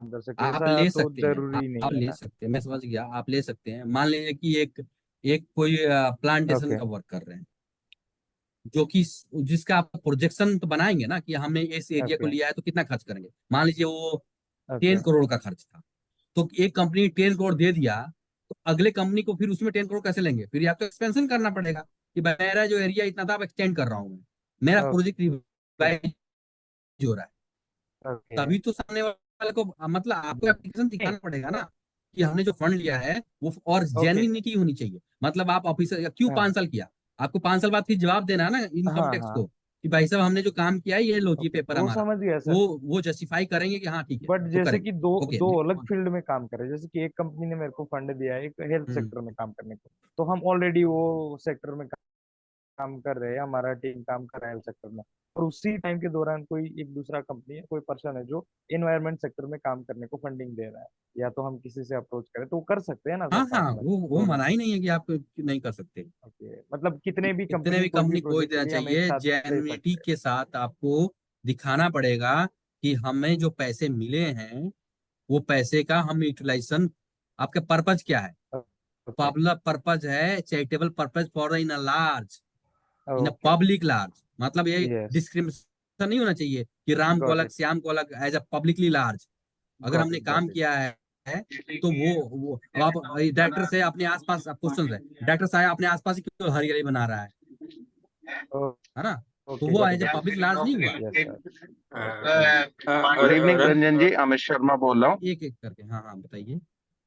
S6: कर सकते हैं,
S1: आप
S6: ऐसा
S1: ले
S6: तो
S1: सकते हैं,
S6: जरूरी
S1: आप
S6: नहीं है
S1: ले
S6: ना।
S1: सकते हैं, मैं समझ गया, आप ले सकते हैं। मान लीजिए कि एक एक कोई प्लांटेशन
S6: ओके।
S1: का वर्क कर रहे हैं, जो कि जिसका आप प्रोजेक्शन तो बनाएंगे ना कि हमने इस एरिया को
S6: ओके।
S1: लिया है तो कितना खर्च करेंगे। मान लीजिए वो
S6: ओके।
S1: 10 करोड़ का खर्च था, तो एक कंपनी 10 करोड़ दे दिया, तो अगले कंपनी को फिर उसमें 10 करोड़ कैसे लेंगे? फिर आपको एक्सपेंशन करना पड़ेगा कि भाई मेरा जो एरिया इतना था, अब एक्सटेंड कर रहा हूँ मैं, मेरा प्रोजेक्ट रिवाइज हो रहा है।
S6: ओके।
S1: तभी तो सामने वाले को मतलब आपको एप्लीकेशन दिखाना पड़ेगा ना कि हमने जो फंड लिया है वो, और जेन्युइनिटी होनी चाहिए। मतलब आप ऑफिसर क्यों 5 साल किया, आपको 5 साल बाद फिर जवाब देना है ना इनकम
S6: हाँ
S1: टैक्स
S6: हाँ।
S1: को कि भाई साहब हमने जो काम किया है ये लो जी
S6: ओके,
S1: पेपर
S6: वो
S1: हमारा।
S6: समझ गया सर।
S1: वो जस्टिफाई करेंगे कि हाँ ठीक है
S6: बट
S1: तो
S6: जैसे
S1: करेंगे।
S6: कि दो
S1: ओके
S6: दो अलग फील्ड में काम कर रहे हैं, जैसे कि एक कंपनी ने मेरे को फंड दिया है एक हेल्थ सेक्टर में काम करने को, तो हम ऑलरेडी वो सेक्टर में काम कर रहे हैं, हमारा टीम काम कर रहा है हेल्थ सेक्टर में, और उसी टाइम के दौरान कोई एक दूसरा कंपनी है, कोई पर्सन है जो एनवायरनमेंट सेक्टर में काम करने को फंडिंग दे रहा है, या तो हम किसी से अप्रोच करें तो वो कर सकते हैं ना सर
S1: हाँ
S6: साथ
S1: हाँ,
S6: में
S1: वो
S6: दोनों।
S1: मना ही नहीं है कि आप नहीं कर सकते।
S6: ओके, मतलब कितने भी
S1: इतने
S6: कंपनी
S1: भी
S6: कोई भी
S1: कंपनी को
S6: प्रोजेक्ट के
S1: देना
S6: लिए हम एक
S1: चाहिए,
S6: साथ दे
S1: जेन्युइनिटी
S6: सकते
S1: के साथ आपको दिखाना पड़ेगा कि हमें जो पैसे मिले हैं वो पैसे का हम यूटिलाइजेशन, आपका पर्पज क्या है?
S6: हैं। ओके।
S1: पब्लिक पर्पज है, charitable purpose for in a large, in a
S6: okay.
S1: Public large. मतलब ये
S6: यस।
S1: डिस्क्रिमिनेशन नहीं होना चाहिए कि राम को
S6: गॉट
S1: अलग
S6: इट।
S1: श्याम को अलग, एज अ पब्लिकली लार्ज। अगर
S6: गॉट
S1: हमने
S6: इट।
S1: काम
S6: गॉट इट।
S1: किया है तो वो अब आप डायरेक्टर से अपने आसपास क्वेश्चन है, डायरेक्टर साहब अपने आसपास ही क्यों हरियाली बना रहा है ना? तो
S6: ओके।
S1: वो
S6: got
S1: as
S6: it.
S1: A public large नहीं हुआ।
S6: Yes sir.
S4: Good evening Ranjan ji, Amit Sharma बोल रहा हूँ।
S1: एक एक करके, हाँ हाँ बताइए।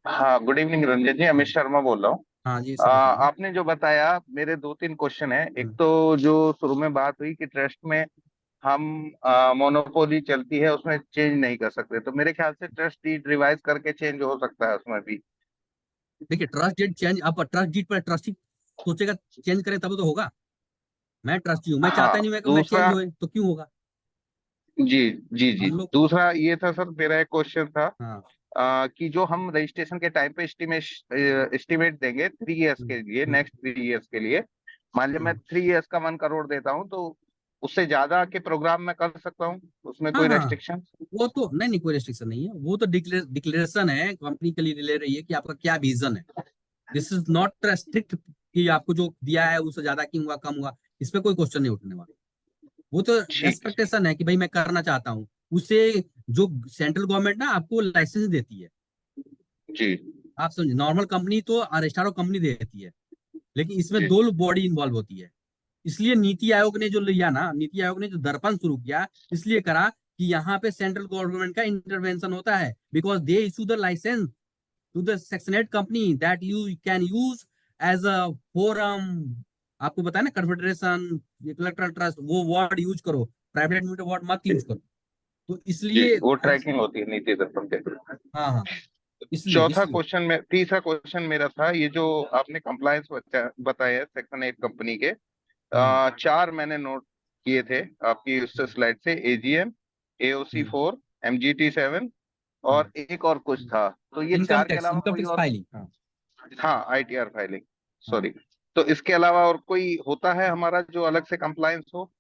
S4: हाँ, गुड इवनिंग रंजन जी, अमित शर्मा बोल रहा हूँ।
S1: हाँ जी सर बताइए।
S4: आपने जो बताया, मेरे 2-3 क्वेश्चन है। एक तो जो शुरू में बात हुई कि ट्रस्ट में हम मोनोपोली चलती है, उसमें चेंज नहीं कर सकते, तो मेरे ख्याल से ट्रस्ट डीड रिवाइज करके चेंज हो सकता है उसमें भी।
S1: देखिए ट्रस्ट डीड चेंज, अब ट्रस्ट डीड पर ट्रस्टी सोचेगा चेंज करें तब तो होगा। मैं ट्रस्टी हूँ, मैं चाहता
S4: हाँ,
S1: नहीं मैं चेंज
S4: दूसरा,
S1: होए तो क्यों होगा?
S4: जी जी जी,
S1: हम लोग,
S4: दूसरा ये था सर, मेरा एक क्वेश्चन था
S1: हाँ
S4: कि जो हम रजिस्ट्रेशन के टाइम पे एस्टिमेट देंगे 3 इयर्स के लिए, नेक्स्ट 3 इयर्स के लिए, मान लिया मैं 3 इयर्स का 1 करोड़ देता हूँ, तो उससे ज्यादा के प्रोग्राम में कर सकता हूँ, उसमें
S1: हाँ
S4: कोई
S1: हाँ,
S4: रेस्ट्रिक्शन?
S1: वो तो नहीं नहीं, कोई रेस्ट्रिक्शन नहीं है। वो तो डिक्लेरेशन है, कंपनी के लिए ले रही है कि आपका क्या विजन है। दिस इज नॉट स्ट्रिक्ट कि आपको जो दिया है उससे ज्यादा क्यों हुआ कम हुआ, इस पे कोई क्वेश्चन नहीं उठने वाला। वो तो
S4: ठीक।
S1: एक्सपेक्टेशन है कि भाई मैं करना चाहता हूँ उससे। जो सेंट्रल गवर्नमेंट ना आपको लाइसेंस देती है,
S4: जी
S1: आप समझे, नॉर्मल कंपनी तो रजिस्ट्रार ऑफ कंपनी देती है, लेकिन इसमें
S4: जी
S1: 2 बॉडी इन्वॉल्व होती है। इसलिए नीति आयोग ने जो लिया ना, नीति आयोग ने जो दर्पण शुरू किया, इसलिए करा कि यहाँ पे सेंट्रल गवर्नमेंट का इंटरवेंशन होता है, because they issue the license to the section 8 company that you can use as a forum. आपको बताया ना, कन्फेडरेशन, इलेक्ट्रल ट्रस्ट, वो वर्ड यूज करो, प्राइवेट लिमिटेड वर्ड मत यूज करो। तो
S4: जी,
S1: इसलिए
S4: वो ट्रैकिंग होती है नीति दर्पण के थ्रू।
S1: हाँ हाँ, इसलिए
S4: चौथा
S1: इसलिए
S4: क्वेश्चन में, तीसरा क्वेश्चन मेरा था, ये जो आपने कंप्लायंस बताया सेक्शन 8 कंपनी के,
S1: हाँ
S4: 4 मैंने नोट किए थे आपकी उस स्लाइड से: एजीएम, एओसी 4, एमजीटी 7, और एक और कुछ था, तो ये
S1: इनकम
S4: 4 के
S1: टैक्स,
S4: अलावा
S1: इनकम
S4: कोई
S1: टैक्स
S4: और?
S1: फाइलिंग, हाँ
S4: हाँ, आईटीआर फाइलिंग,
S1: हाँ।
S4: सॉरी। तो इसके अलावा और कोई होता है हमारा जो अलग से कंप्लायंस हो?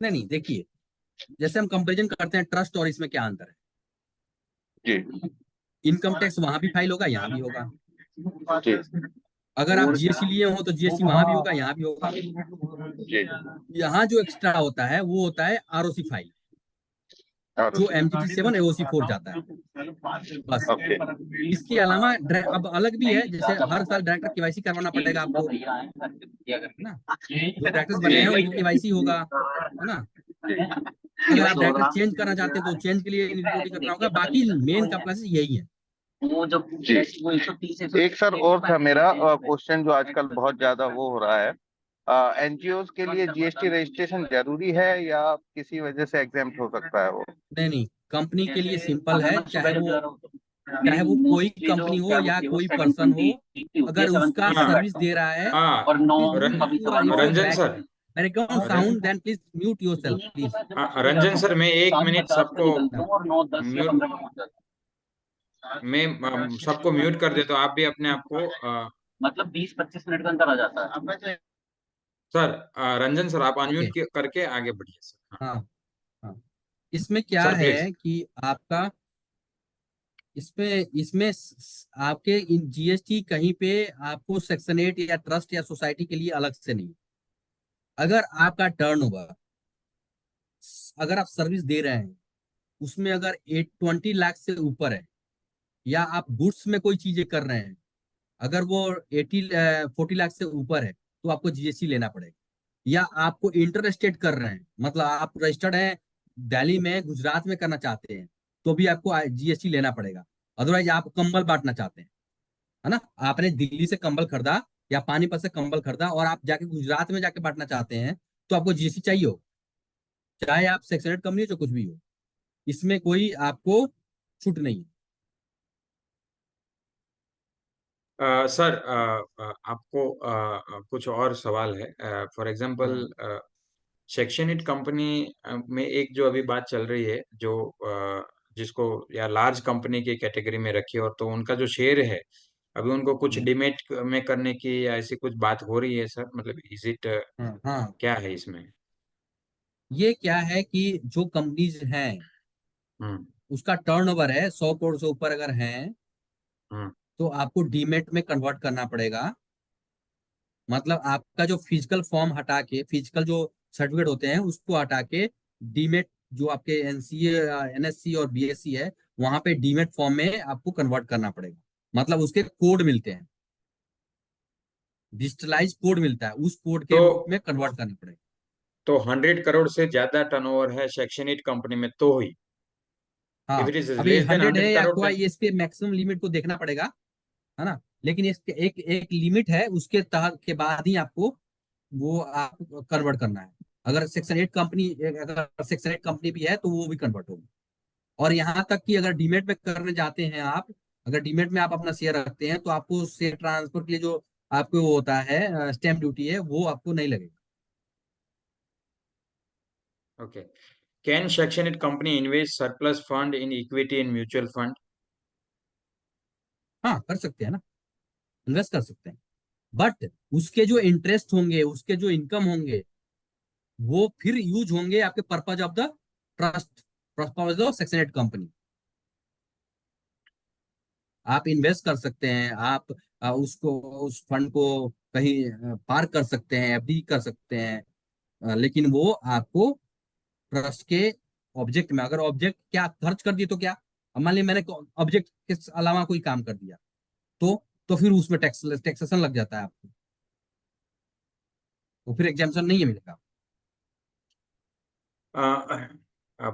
S1: नहीं नहीं, देखिए जैसे हम कंपेरिजन करते हैं ट्रस्ट और इसमें क्या अंतर है।
S4: जी
S1: इनकम टैक्स वहां भी फाइल होगा, यहाँ भी होगा।
S4: जी
S1: अगर आप जीएसटी लिए हो तो जीएसटी वहां भी होगा, यहाँ भी होगा।
S4: जी।
S1: यहाँ जो एक्स्ट्रा होता है वो होता है आरओसी फाइल,
S4: और
S1: जो एमजीटी 7 एओसी 4 जाता है, बस।
S4: ओके।
S1: इसके अलावा अब अलग भी है, जैसे हर साल डायरेक्टर केवाईसी करवाना पड़ेगा आपको, है ना? जो डायरेक्टर्स बने हैं उनकी केवाईसी होगा, है ना? अगर आप डायरेक्टर चेंज करना चाहते हैं तो चेंज के लिए रिपोर्टिंग करना होगा। बाकी मेन कंप्लायंस यही है।
S4: जी, एक सर और था मेरा क्वेश्चन, जो आजकल बहुत ज्यादा वो हो रहा है, एनजीओ के लिए जीएसटी रजिस्ट्रेशन जरूरी है या किसी वजह से एग्जेम्प्ट हो सकता है वो?
S1: नहीं नहीं, कंपनी के लिए सिंपल है, चाहे वो कोई कंपनी हो या कोई पर्सन हो, अगर उसका
S2: हाँ
S1: सर्विस दे रहा है
S2: हाँ
S1: तो
S2: Ranjan sir,
S1: background
S2: Ranjan
S1: sound, then please mute yourself please.
S2: Ranjan sir, मैं 1 मिनट सबको म्यूट सबको म्यूट कर देता हूँ। आप भी अपने आप को
S7: मतलब 20-25 मिनट का अंतर आ जाता है।
S2: सर रंजन सर, आप
S1: ओके,
S2: अनम्यूट करके आगे बढ़िए सर।
S1: हाँ हाँ। इसमें क्या
S2: सर प्लीज।
S1: है कि आपका इसमें इसमें आपके जीएसटी कहीं पे आपको सेक्शन 8 या ट्रस्ट या सोसाइटी के लिए अलग से नहीं। अगर आपका टर्नओवर, अगर आप सर्विस दे रहे हैं उसमें अगर 20 लाख से ऊपर है, या आप गुड्स में कोई चीजें कर रहे हैं, अगर वो 40 लाख से ऊपर है तो आपको जीएसटी लेना पड़ेगा। या आपको इंटर स्टेट कर रहे हैं, मतलब आप रजिस्टर्ड हैं दिल्ली में, गुजरात में करना चाहते हैं, तो भी आपको जीएसटी लेना पड़ेगा। अदरवाइज आप कंबल बांटना चाहते हैं, है ना, आपने दिल्ली से कंबल खरीदा या पानीपत से कंबल खरीदा और आप जाके गुजरात में जाके बांटना चाहते हैं, तो आपको जीएसटी चाहिए हो, चाहे आप सेक्शन 8 कंपनी हो चाहे कुछ भी हो। इसमें कोई आपको छूट नहीं है।
S2: सर आपको कुछ और सवाल है। फॉर एग्जांपल सेक्शन 8 कंपनी में एक जो अभी बात चल रही है, जो जिसको या लार्ज कंपनी की कैटेगरी में रखी है, और तो उनका जो शेयर है अभी उनको कुछ डिमेट में करने की या ऐसी कुछ बात हो रही है सर, मतलब इज इट
S1: हाँ,
S2: क्या है इसमें?
S1: ये क्या है कि जो कंपनीज हैं
S2: हम्म
S1: उसका टर्नओवर है 100 करोड़ से ऊपर अगर है,
S2: हम्म
S1: तो आपको डीमेट में कन्वर्ट करना पड़ेगा। मतलब आपका जो फिजिकल फॉर्म हटा के, फिजिकल जो सर्टिफिकेट होते हैं उसको हटा के, डीमेट जो आपके एनसीए, एनएससी और बीएससी है, वहां पे डीमेट फॉर्म में आपको कन्वर्ट करना पड़ेगा। मतलब उसके कोड मिलते हैं, डिजिटलाइज कोड मिलता है, उस कोड के
S2: तो
S1: रूप में कन्वर्ट करना पड़ेगा।
S2: 100 करोड़ से ज्यादा टर्नओवर है सेक्शन 8 कंपनी में तो ही, इफ
S1: हाँ,
S2: इट इज
S1: अभी
S2: लेस देन
S1: 100 है
S2: 100
S1: या
S2: करोड़
S1: कोई,
S2: देन
S1: ये इसके मैक्सिमम लिमिट को देखना पड़ेगा, है ना। लेकिन इसके एक एक लिमिट है, उसके तहत के बाद ही आपको वो आप कन्वर्ट करना है। अगर सेक्शन 8 कंपनी, अगर सेक्शन 8 कंपनी भी है तो वो भी कन्वर्ट होगी। और यहाँ तक कि अगर डीमेट में करने जाते हैं आप, अगर डीमेट में आप अपना शेयर रखते हैं, तो आपको शेयर ट्रांसफर के लिए जो आपको वो होता है स्टैम्प ड्यूटी है, वो आपको नहीं लगेगा।
S2: Okay. Can section 8 company invest surplus fund in equity in mutual fund?
S1: हाँ, कर सकते हैं ना, इन्वेस्ट कर सकते हैं, बट उसके जो इंटरेस्ट होंगे, उसके जो इनकम होंगे, वो फिर यूज होंगे आपके purpose of the trust, purpose of section 8 company. आप इन्वेस्ट कर सकते हैं, आप उसको, उस फंड को कहीं पार्क कर सकते हैं, एफडी कर सकते हैं, लेकिन वो आपको ट्रस्ट के ऑब्जेक्ट में, अगर ऑब्जेक्ट क्या खर्च कर दिए तो क्या, अब मान लीजिए मैंने ऑब्जेक्ट के अलावा कोई काम कर दिया, तो फिर उसमें टैक्सेशन लग जाता है आपको, तो फिर एग्जाम्पशन नहीं है मिलेगा।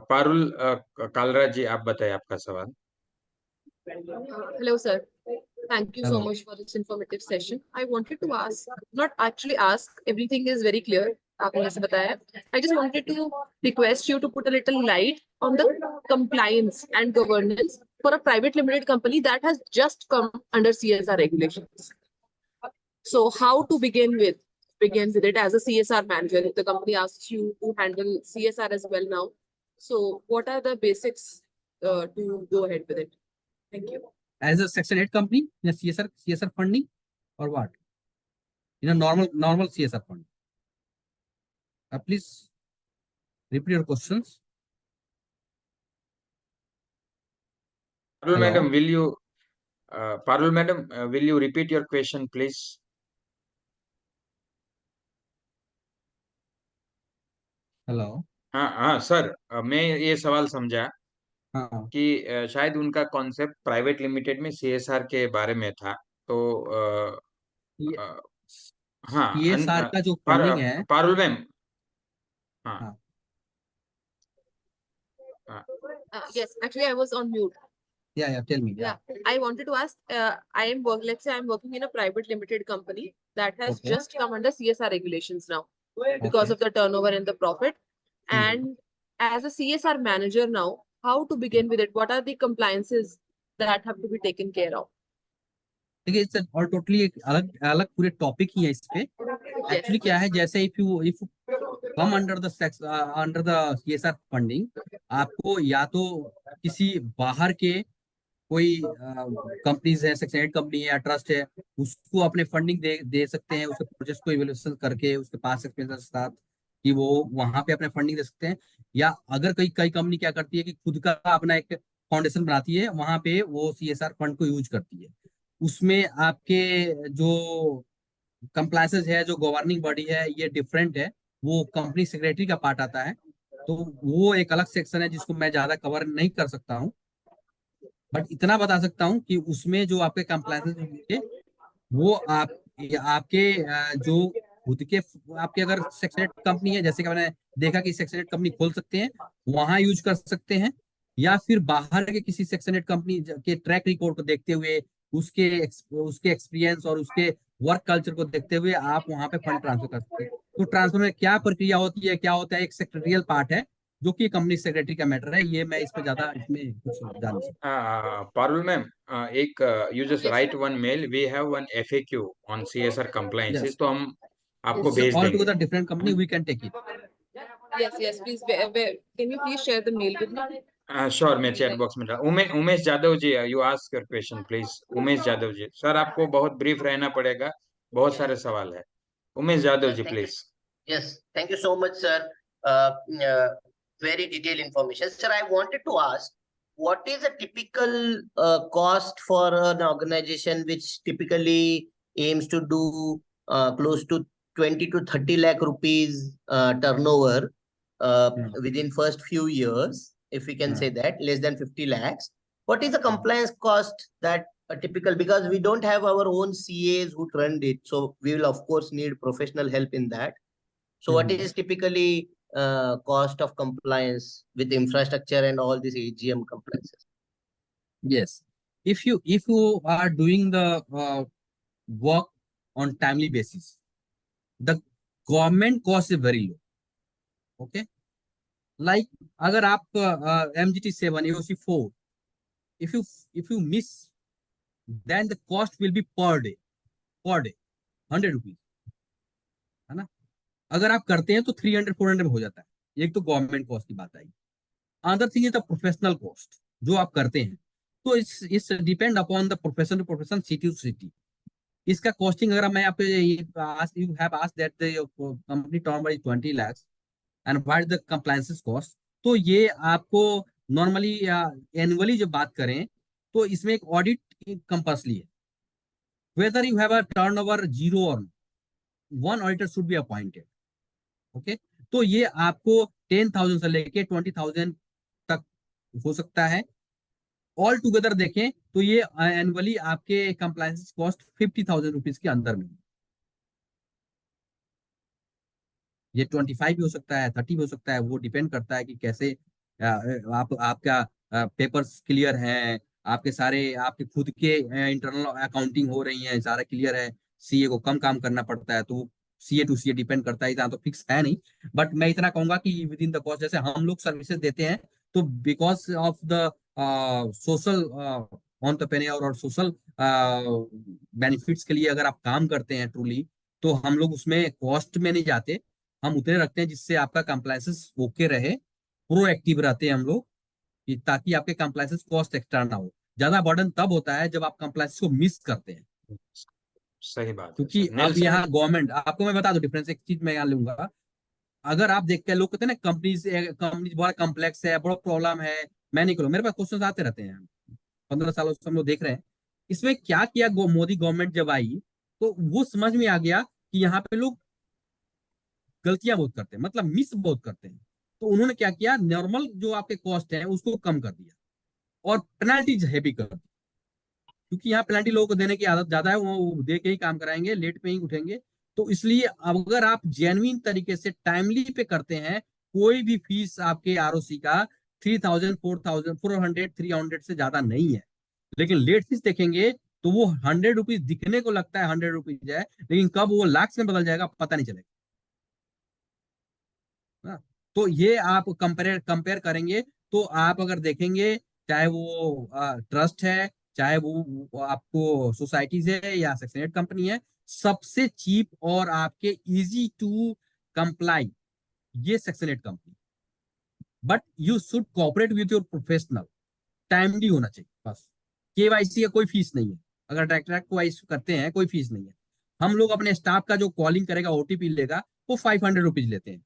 S2: पारुल कालरा जी, आप बताएं आपका सवाल।
S8: Hello, sir. Thank you so
S1: hello.
S8: much for this informative session. I wanted to ask, not actually ask, everything is very clear. आपने जैसे बताया. I just wanted to request you to put a little light on the compliance and governance for a private limited company that has just come under CSR regulations. So how to begin it as a CSR manager if the company asks you to handle CSR as well now. So what are the basics to go ahead with it? Thank you.
S1: As a section 8 company in a CSR funding, or what, in a normal CSR fund? Please repeat your questions.
S2: Parul
S1: Hello.
S2: madam, will you repeat your question, please?
S1: Hello.
S2: हाँ हाँ सर, मैं ये सवाल समझा
S1: हाँ,
S2: कि शायद उनका कॉन्सेप्ट प्राइवेट लिमिटेड में सीएसआर के बारे में था, तो
S1: ये
S2: अ, हाँ
S1: CSR का जो फंडिंग है,
S2: पारुल मैम, हाँ
S1: हाँ,
S2: हाँ
S8: Yes, actually, I was on mute.
S1: yeah, tell me,
S8: Yeah, I wanted to ask. Let's say I'm working in a private limited company that has
S1: Okay.
S8: just come under CSR regulations now because
S1: Okay.
S8: of the turnover and the profit. And as a CSR manager now, how to begin with it? What are the compliances that have to be taken care of?
S1: देखिए इट्स और टोटली एक अलग अलग पूरे टॉपिक ही है इस पे। एक्चुअली क्या है, जैसे if you come under the CSR funding, आपको या तो किसी बाहर के कोई कंपनीज है, सेक्शन 8 कंपनी है या ट्रस्ट है, उसको अपने फंडिंग दे सकते हैं, उसके प्रोजेक्ट को इवेल्युएशन करके उसके पास एक्सपीरियंस के साथ कि वो वहां पे अपने फंडिंग दे सकते हैं। या अगर कई कई कंपनी क्या करती है कि खुद का अपना एक फाउंडेशन बनाती है, वहां पे वो सीएसआर फंड को यूज करती है। उसमें आपके जो कंप्लायंसेस है, जो गवर्निंग बॉडी है, ये डिफरेंट है, वो कंपनी सेक्रेटरी का पार्ट आता है। तो वो एक अलग सेक्शन है जिसको मैं ज्यादा कवर नहीं कर सकता हूँ, बट इतना बता सकता हूँ कि उसमें जो आपके कंप्लायंसेस होंगे वो आपके जो खुद के आपके अगर सेक्शन 8 कंपनी है, जैसे कि मैंने देखा कि सेक्शन 8 कंपनी खोल सकते हैं, वहां यूज कर सकते हैं, या फिर बाहर के किसी सेक्शन 8 कंपनी के ट्रैक रिकॉर्ड को देखते हुए, उसके एक्सपीरियंस और उसके वर्क कल्चर को देखते हुए आप वहां पे फंड ट्रांसफर कर सकते हैं। तो ट्रांसफर में क्या प्रक्रिया होती है, क्या होता है, एक सेक्रेटरियल पार्ट है जो कि कंपनी सेक्रेटरी का मैटर है। ये मैं इस पे ज्यादा इसमें कुछ जान नहीं सकता।
S2: Parul ma'am, एक you just write one mail. We have one FAQ on CSR compliances,
S1: yes,
S2: तो हम आपको भेज
S1: ऑल
S2: देंगे।
S1: Together different company, we can take it.
S8: Yes, please. Can you please share the mail with me?
S2: Sure, मैं चैट बॉक्स में डाल। Umesh Jadhav ji, you ask your question please. Umesh Jadhav ji, sir आपको बहुत ब्रीफ रहना पड़ेगा, बहुत सारे सवाल है। Umesh Jadhav ji please.
S9: Yes, thank you so much, sir. Uh, uh, very detailed information. Sir, I wanted to ask, what is a typical cost for an organization which typically aims to do close to 20 to 30 lakh rupees turnover within first few years, if we can say that, less than 50 lakhs? What is the compliance cost that a typical, because we don't have our own CAs who run it, so we will of course need professional help in that. So what is typically cost of compliance with infrastructure and all these AGM compliances?
S1: Yes, if you are doing the work on timely basis, the government cost is very low. Okay, like अगर आप MGT 7 AOC 4, if you miss, then the cost will be per day 100 rupees, है ना। अगर आप करते हैं तो 300-400 में हो जाता है। एक तो गवर्नमेंट कॉस्ट की बात आई। Other thing is the professional cost जो आप करते हैं। तो it's depend upon the profession to profession, city to city. इसका कॉस्टिंग अगर मैं आप you have asked that the company turnover is 20 lakhs and what the compliances cost, तो ये आपको नॉर्मली एनुअली जब बात करें तो इसमें एक ऑडिट कंपल्सरी है, whether you have a turnover zero और one auditor should be appointed. Okay, तो ये आपको 10,000 से लेके 20,000 तक हो सकता है। ऑल टुगेदर देखें तो ये एनुअली आपके कंप्लायंस कॉस्ट 50,000 रुपीज के अंदर में। ये 25 भी हो सकता है, 30 भी हो सकता है, वो डिपेंड करता है कि कैसे आपका पेपर्स क्लियर हैं, आपके सारे आपके खुद के इंटरनल अकाउंटिंग हो रही है, सारा क्लियर है। सीए को कम काम करना पड़ता है, तो सीए टू सीए डिपेंड करता है, इतना तो फिक्स है नहीं। बट मैं इतना कहूंगा कि विद इन द कॉस्ट, जैसे हम लोग सर्विसेज देते हैं तो because of the social entrepreneur और सोशल बेनिफिट्स के लिए अगर आप काम करते हैं ट्रूली, तो हम लोग उसमें कॉस्ट में नहीं जाते, हम उतने रखते हैं जिससे आपका कंप्लायंसेस ओके रहे। प्रोएक्टिव रहते हैं हम लोग ताकि आपके कंप्लायंसेस कॉस्ट एक्स्ट्रा ना हो। ज्यादा बर्डन तब होता है जब आप कंप्लायंस को मिस करते हैं।
S2: सही बात है
S1: क्योंकि
S2: सर।
S1: अब यहाँ गवर्नमेंट, आपको मैं बता दूं डिफरेंस, एक चीज मैं यहाँ लूंगा। अगर आप देखते हैं, लोग कहते हैं ना कंपनी बड़ा कॉम्प्लेक्स है, बड़ा प्रॉब्लम है, मैं नहीं करूँ, मेरे पास क्वेश्चन आते रहते हैं, 15 सालों से हम लोग देख रहे हैं। इसमें क्या किया मोदी गवर्नमेंट जब आई तो वो समझ में आ गया कि यहाँ पे लोग गलतियां बहुत करते हैं, मतलब मिस बहुत करते हैं। तो उन्होंने क्या किया, नॉर्मल जो आपके कॉस्ट है उसको कम कर दिया और पेनल्टीज हैवी कर दी। क्योंकि यहाँ पेनल्टी लोगों को देने की आदत ज्यादा है, वो दे के ही काम कराएंगे, लेट पे ही उठेंगे। तो इसलिए अगर आप जेन्युइन तरीके से टाइमली पे करते हैं, कोई भी फीस आपके आरओसी का 3,000, 4,000, 400, 300 से ज्यादा नहीं है। लेकिन लेट फीस देखेंगे तो वो 100 रुपीज दिखने को लगता है 100 रुपीज है, लेकिन कब वो लाख में बदल जाएगा पता नहीं चलेगा। तो ये आप कंपेयर करेंगे तो आप अगर देखेंगे, चाहे वो ट्रस्ट है चाहे वो आपको सोसाइटीज है या सेक्शन 8 कंपनी है, सबसे चीप और आपके इजी टू कंप्लाई ये section 8 company. But you should cooperate with your professional, timely होना चाहिए बस। केवाईसी का कोई फीस नहीं है, अगर डायरेक्ट वाइस करते हैं कोई फीस नहीं है। हम लोग अपने स्टाफ का जो कॉलिंग करेगा ओटीपी लेगा वो 500 रुपीज लेते हैं,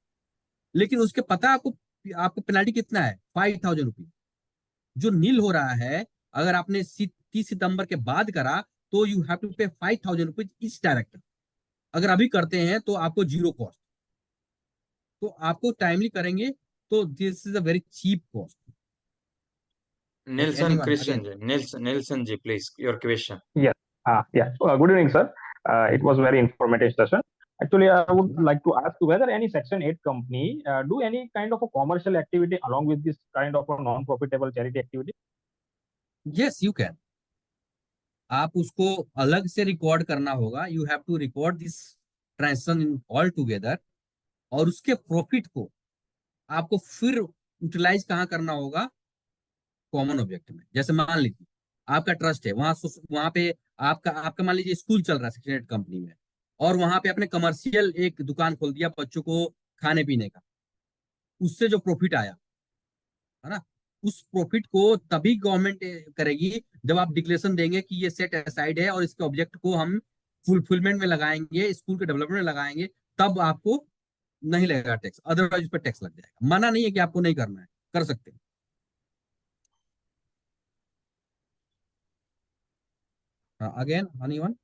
S1: लेकिन उसके पता है आपको आपको पेनल्टी कितना है? 5000 रुपीज। जो नील हो रहा है, अगर आपने 30 सितंबर के बाद करा तो यू हैव टू पे 5000 रुपीज इच डायरेक्टर। अगर अभी करते हैं तो आपको जीरो कॉस्ट। तो आपको टाइमली करेंगे तो this is a very cheap cost.
S2: Nelson Christian ji, Nelson ji, please, your question.
S10: Yes. Yeah. Good evening, sir. It was very informative session. Actually, I would like to ask whether any Section 8 company do any kind of a commercial activity along with this kind of a non-profitable charity activity?
S1: Yes, you can. आप उसको अलग से रिकॉर्ड करना होगा। You have to record this transaction all together, और उसके प्रॉफिट को आपको फिर यूटिलाइज कहाँ करना होगा? कॉमन ऑब्जेक्ट में। जैसे मान लीजिए आपका ट्रस्ट है, वहां पे आपका आपका मान लीजिए स्कूल चल रहा है सेक्शन 8 कंपनी में, और वहां पे अपने कमर्शियल एक दुकान खोल दिया बच्चों को खाने पीने का। उससे जो प्रॉफिट आया है ना, उस प्रॉफिट को तभी गवर्नमेंट करेगी जब आप डिक्लेरेशन देंगे कि ये सेट असाइड है और इसके ऑब्जेक्ट को हम फुलफिलमेंट में लगाएंगे, स्कूल के डेवलपमेंट में लगाएंगे, तब आपको नहीं लगेगा टैक्स। अदरवाइज उस पर टैक्स लग जाएगा। मना नहीं है कि आपको नहीं करना है, कर सकते हैं। Again anyone?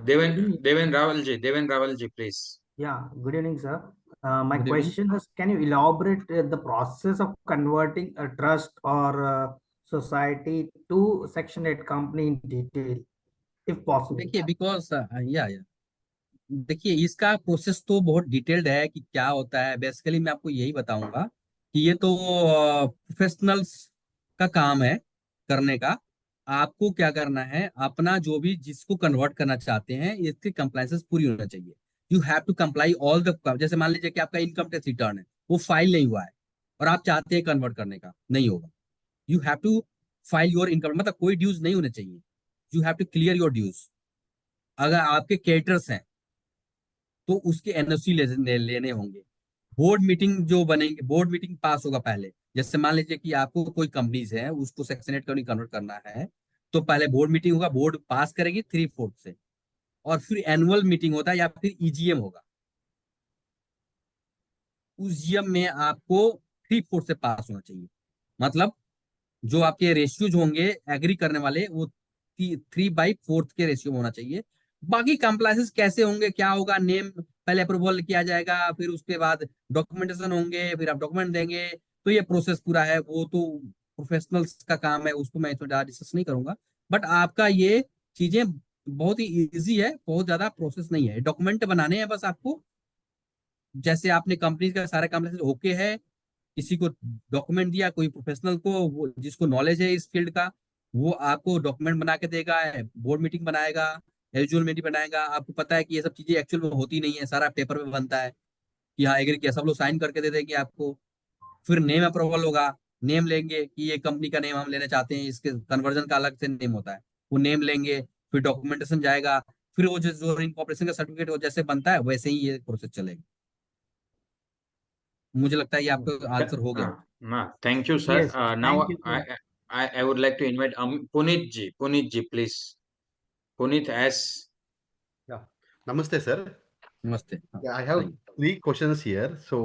S2: Deven Rawal ji, please.
S11: Yeah, good evening, sir. My
S1: Good evening.
S11: question is, can you elaborate the process of converting a trust or society to Section 8 company in detail, if possible?
S1: देखिए बिकॉज या देखिए इसका प्रोसेस तो बहुत डिटेल्ड है कि क्या होता है। बेसिकली मैं आपको यही बताऊंगा कि ये तो प्रोफेशनल्स का काम है करने का। आपको क्या करना है, अपना जो भी जिसको कन्वर्ट करना चाहते हैं इसकी कंप्लायंसेस पूरी होना चाहिए। You have to comply all the, जैसे मान लीजिए कि आपका इनकम टैक्स रिटर्न है, वो फाइल नहीं हुआ है और आप चाहते हैं कन्वर्ट करने का, नहीं होगा। You have to file your income, मतलब कोई ड्यूज नहीं होने चाहिए। You have to clear your dues. अगर आपके क्रेडिटर्स हैं तो उसके एनओसी लेने होंगे। बोर्ड मीटिंग जो बनेंगे, बोर्ड मीटिंग पास होगा पहले। जैसे मान लीजिए कि आपको कोई कंपनीज है उसको सेक्शन 8 में कन्वर्ट करना है, तो पहले बोर्ड मीटिंग होगा, बोर्ड पास करेगी 3/4 से, और फिर एनुअल मीटिंग होता है या फिर ईजीएम होगा। उस जीएम में आपको 3/4 से पास होना चाहिए। मतलब जो आपके रेशियोज होंगे एग्री करने वाले, वो 3/4 के रेशियो में होना चाहिए। बाकी कंप्लायंसेस कैसे होंगे, क्या होगा, नेम पहले अप्रूवल किया जाएगा, फिर उसके बाद डॉक्यूमेंटेशन होंगे, फिर आप डॉक्यूमेंट देंगे। तो ये प्रोसेस पूरा है, वो तो प्रोफेशनल्स का काम है, उसको मैं थोड़ा डिस्कस नहीं करूंगा। बट आपका ये चीजें बहुत ही इजी है, बहुत ज्यादा प्रोसेस नहीं है। डॉक्यूमेंट बनाने हैं बस आपको। जैसे आपने कंपनी का सारा काम ओके है, किसी को डॉक्यूमेंट दिया, कोई प्रोफेशनल को, वो जिसको नॉलेज है इस फील्ड का, वो आपको डॉक्यूमेंट बना के देगा, बोर्ड मीटिंग बनाएगा, एजुअल मीटिंग बनाएगा। आपको पता है कि ये सब चीजें एक्चुअल में होती नहीं है, सारा पेपर में बनता है कि हाँ एग्री किया, सब लोग साइन करके दे देंगे आपको। फिर नेम अप्रूवल होगा, नेम लेंगे कि ये कंपनी का नेम हम लेना चाहते हैं, इसके कन्वर्जन का अलग से नेम होता है, वो नेम लेंगे। फिर डॉक्यूमेंटेशन जाएगा, फिर वो जो इनकॉर्पोरेशन का सर्टिफिकेट जैसे बनता है वैसे ही ये प्रोसेस चलेगा। मुझे लगता है ये आपका आंसर हो गया होगा।
S2: Thank you, sir.
S11: Yes,
S2: Now
S11: thank you, sir.
S2: I would like to invite Puneet ji. Puneet ji, please. Puneet S.
S12: Yeah. Namaste, sir.
S1: नमस्ते।
S12: Yeah, I have three questions here. So,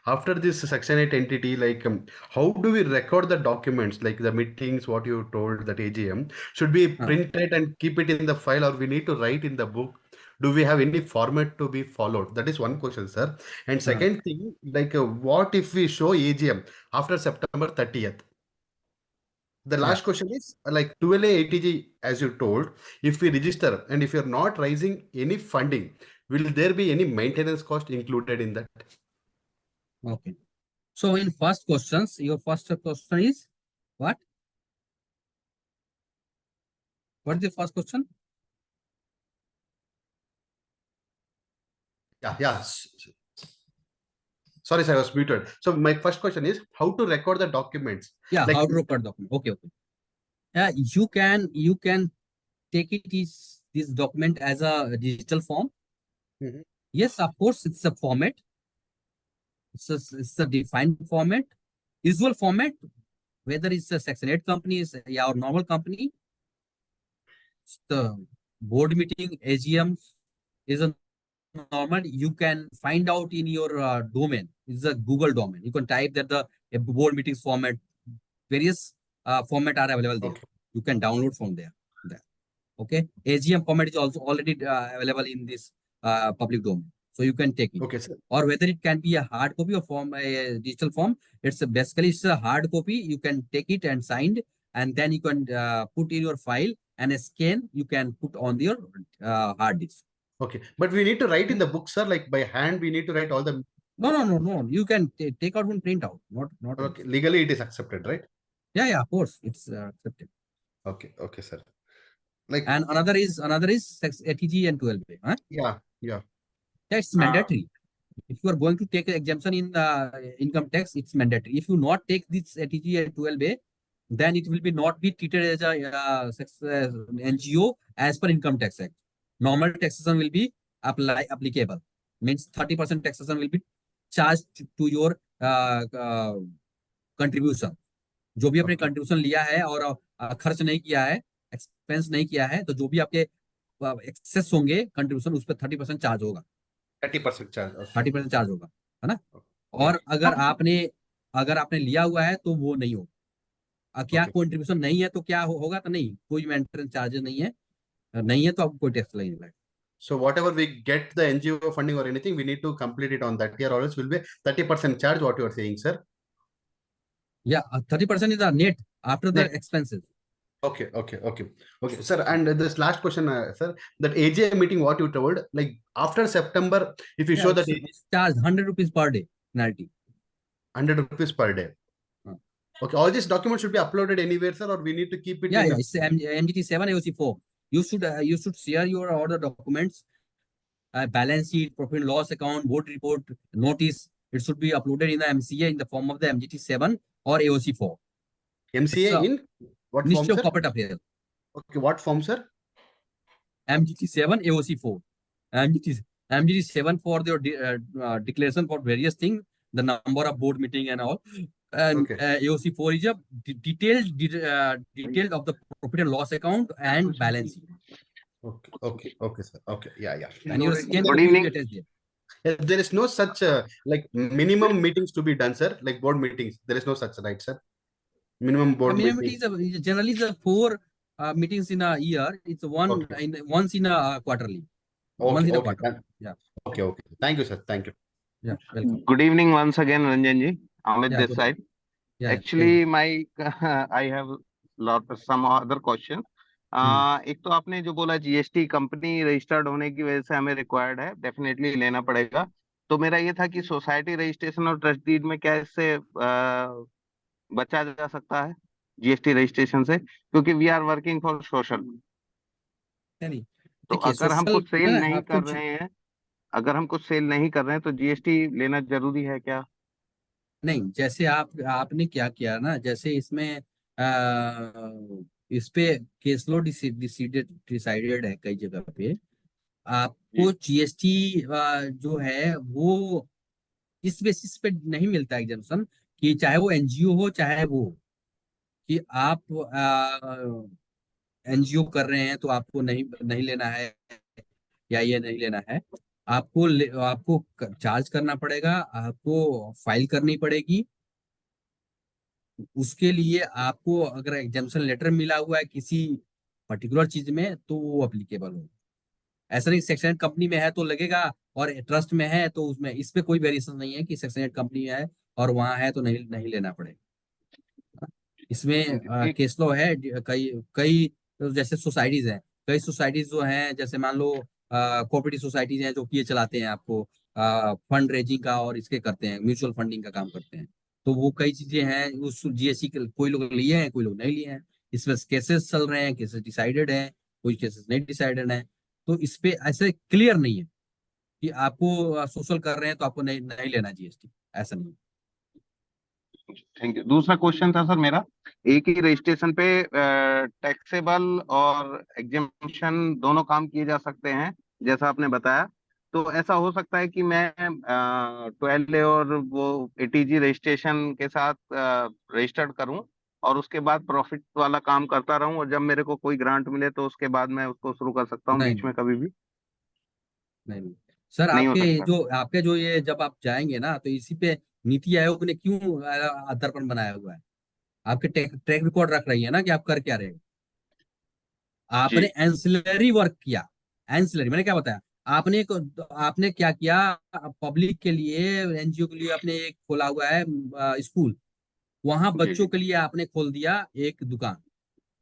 S12: after this Section 8 entity, like, how do we record the documents, like the meetings, what you told that AGM? Should we print it and keep it in the file, or we need to write in the book? Do we have any format to be followed? That is one question, sir. And second thing, like, what if we show AGM after September 30th? The last question is like 12A ATG, as you told, if we register and if you're not raising any funding, will there be any maintenance cost included in that?
S1: Okay. So in first questions, your first question is what? What is the first question?
S12: Yeah. Sorry, sir, I was muted. So my first question is how to record the documents.
S1: Yeah,
S12: Like,
S1: how to record document. Okay. You can take this document as a digital form.
S12: Mhm.
S1: Yes, of course, it's a format. It's a defined format, usual format, whether it's a Section 8 company or normal company. The board meeting, AGM is a normal. You can find out in your domain. It's a Google domain. You can type that the board meetings format, various format are available there.
S12: Okay.
S1: You can download from there. Okay. AGM format is also already available in this public domain. So you can take it.
S12: Okay, sir.
S1: Or whether it can be a hard copy or a digital form, it's a hard copy. You can take it and signed, and then you can put in your file and a scan. You can put on your hard disk.
S12: Okay, but we need to write in the book, sir. Like by hand, we need to write all the.
S1: No. You can take out and print out. Not.
S12: Okay, legally it is accepted, right?
S1: Yeah. Of course, it's accepted.
S12: Okay, sir. Like,
S1: And another is ATG and 12A. Huh?
S12: Yeah.
S1: That's mandatory. If you are going to take an exemption in income tax, it's mandatory. If you not take this ATG and 12A, then it will be not be treated as a NGO as per Income Tax Act. Normal taxation will be applicable. Means 30% taxation will be charged to your contribution. जो भी आपने कंट्रीब्यूशन लिया है और खर्च नहीं किया है, एक्सपेंस नहीं किया है, तो जो भी आपके एक्सेस होंगे कंट्रीब्यूशन, उस पर 30% चार्ज होगा.
S12: 30% चार्ज.
S1: 30% चार्ज होगा, है ना. और अगर आपने लिया हुआ है तो वो नहीं होगा. क्या कंट्रीब्यूशन नहीं है तो क्या होगा? तो नहीं, कोई मेंटेनेंस चार्जेस नहीं है तो आपको कोई टैक्स लगेगा.
S12: So whatever we get the NGO funding or anything, we need to complete it on that year, or else will be 30% charge. What you are saying, sir?
S1: Yeah, 30% is the net after the expenses.
S12: Okay, sir. And this last question, sir, that AGM meeting, what you told, like after September, if you show that
S1: it's charged 100 rupees per day penalty.
S12: 100 rupees per day. Okay, all these documents should be uploaded anywhere, sir, or we need to keep it?
S1: Yeah, it's MGT 7 AOC 4. You should share your order documents, balance sheet, profit and loss account, board report, notice. It should be uploaded in the MCA in the form of the MGT 7 or AOC 4.
S12: MCA in what
S1: Ministry
S12: form,
S1: of Corporate Affairs.
S12: Okay, what form, sir?
S1: MGT 7 AOC 4. MGT 7 for their declaration for various things, the number of board meeting and all. And AOC 4 is a detailed of the profit and loss account and balance sheet.
S12: Okay, sir. Okay, yeah.
S1: And your scan
S4: Good evening.
S12: There is no such like minimum meetings to be done, sir. Like board meetings, there is no such, right, sir? Minimum board meetings.
S1: Generally, the 4 meetings in a year. It's once in a quarterly. Once in a quarter. Yeah.
S12: Okay. Thank you, sir. Thank you.
S1: Yeah. Welcome.
S4: Good evening once again, Ranjan ji. Amit
S1: Yeah,
S4: this side.
S1: Yeah.
S4: Actually, I have some other question. एक तो आपने जो बोला जीएसटी कंपनी रजिस्टर्ड होने की वजह से हमें रिक्वायर्ड है, डेफिनेटली लेना पड़ेगा. तो मेरा ये था कि सोसाइटी रजिस्ट्रेशन और ट्रस्ट डीड में क्या इससे बचा जा सकता है जीएसटी रजिस्ट्रेशन से, क्योंकि we are working for social. तो अगर हम कुछ सेल नहीं कर रहे हैं तो जीएसटी लेना जरूरी है क्या?
S1: नहीं, जैसे आपने क्या किया ना, जैसे इसमें इस पे केस लो डिसाइडेड है कई जगह पे. आपको जीएसटी जो है वो इस बेसिस पे नहीं मिलता एग्जाम्पशन कि चाहे वो एनजीओ हो चाहे वो, कि आप एनजीओ कर रहे हैं तो आपको नहीं लेना है या ये नहीं लेना है. आपको चार्ज करना पड़ेगा, आपको फाइल करनी पड़ेगी. उसके लिए आपको अगर एग्जाम्पशन लेटर मिला हुआ है किसी पर्टिकुलर चीज में तो वो अप्लीकेबल हो. ऐसा नहीं सेक्शन 8 कंपनी में है तो लगेगा और ट्रस्ट में है तो उसमें, इस पे कोई वेरिएशन नहीं है कि सेक्शन 8 कंपनी में है और वहां है तो नहीं लेना पड़ेगा. इसमें केस लॉ है. कई जैसे सोसाइटीज हैं, कई सोसाइटीज जो हैं, जैसे मान लो कोऑपरेटिव सोसाइटीज हैं जो ये चलाते हैं, आपको फंड रेजिंग का और इसके करते हैं, म्यूचुअल फंडिंग का काम करते हैं. तो वो कई चीजें हैं उस जीएसटी कोई लोग लिए हैं, कोई लोग नहीं लिए हैं. इसमें केसेस चल रहे हैं, केसेस डिसाइडेड हैं, कोई केसेस नहीं डिसाइडेड हैं. तो इस पे ऐसे क्लियर नहीं है कि आपको सोशल कर रहे हैं तो आपको नहीं लेना जीएसटी. ऐसा नहीं।
S4: Thank you. दूसरा क्वेश्चन था सर मेरा, एक ही रजिस्ट्रेशन पे टैक्सेबल और एग्जेम्पशन दोनों काम किए जा सकते हैं जैसा आपने बताया, तो ऐसा हो सकता है कि मैं 12A और वो ATG रजिस्ट्रेशन के साथ रजिस्टर्ड करूं और उसके बाद प्रॉफिट वाला काम करता रहूं, और जब मेरे को कोई ग्रांट मिले तो उसके बाद मैं उसको शुरू कर सकता हूं
S1: नहीं
S4: बीच में कभी भी?
S1: नहीं सर,
S4: नहीं हो सकता?
S1: आपके जो ये जब आप जाएंगे ना, तो इसी पे नीति आयोग ने क्यों दर्पण बनाया हुआ है? आपके ट्रैक रिकॉर्ड रख रही है ना कि आप कर क्या रहे हो। आपने
S4: जी
S1: एंसिलरी वर्क किया। एंसिलरी मैंने क्या बताया, आपने क्या किया, पब्लिक के लिए, एनजीओ के लिए आपने एक खोला हुआ है स्कूल, वहां
S4: जी
S1: बच्चों
S4: जी।
S1: के लिए आपने खोल दिया एक दुकान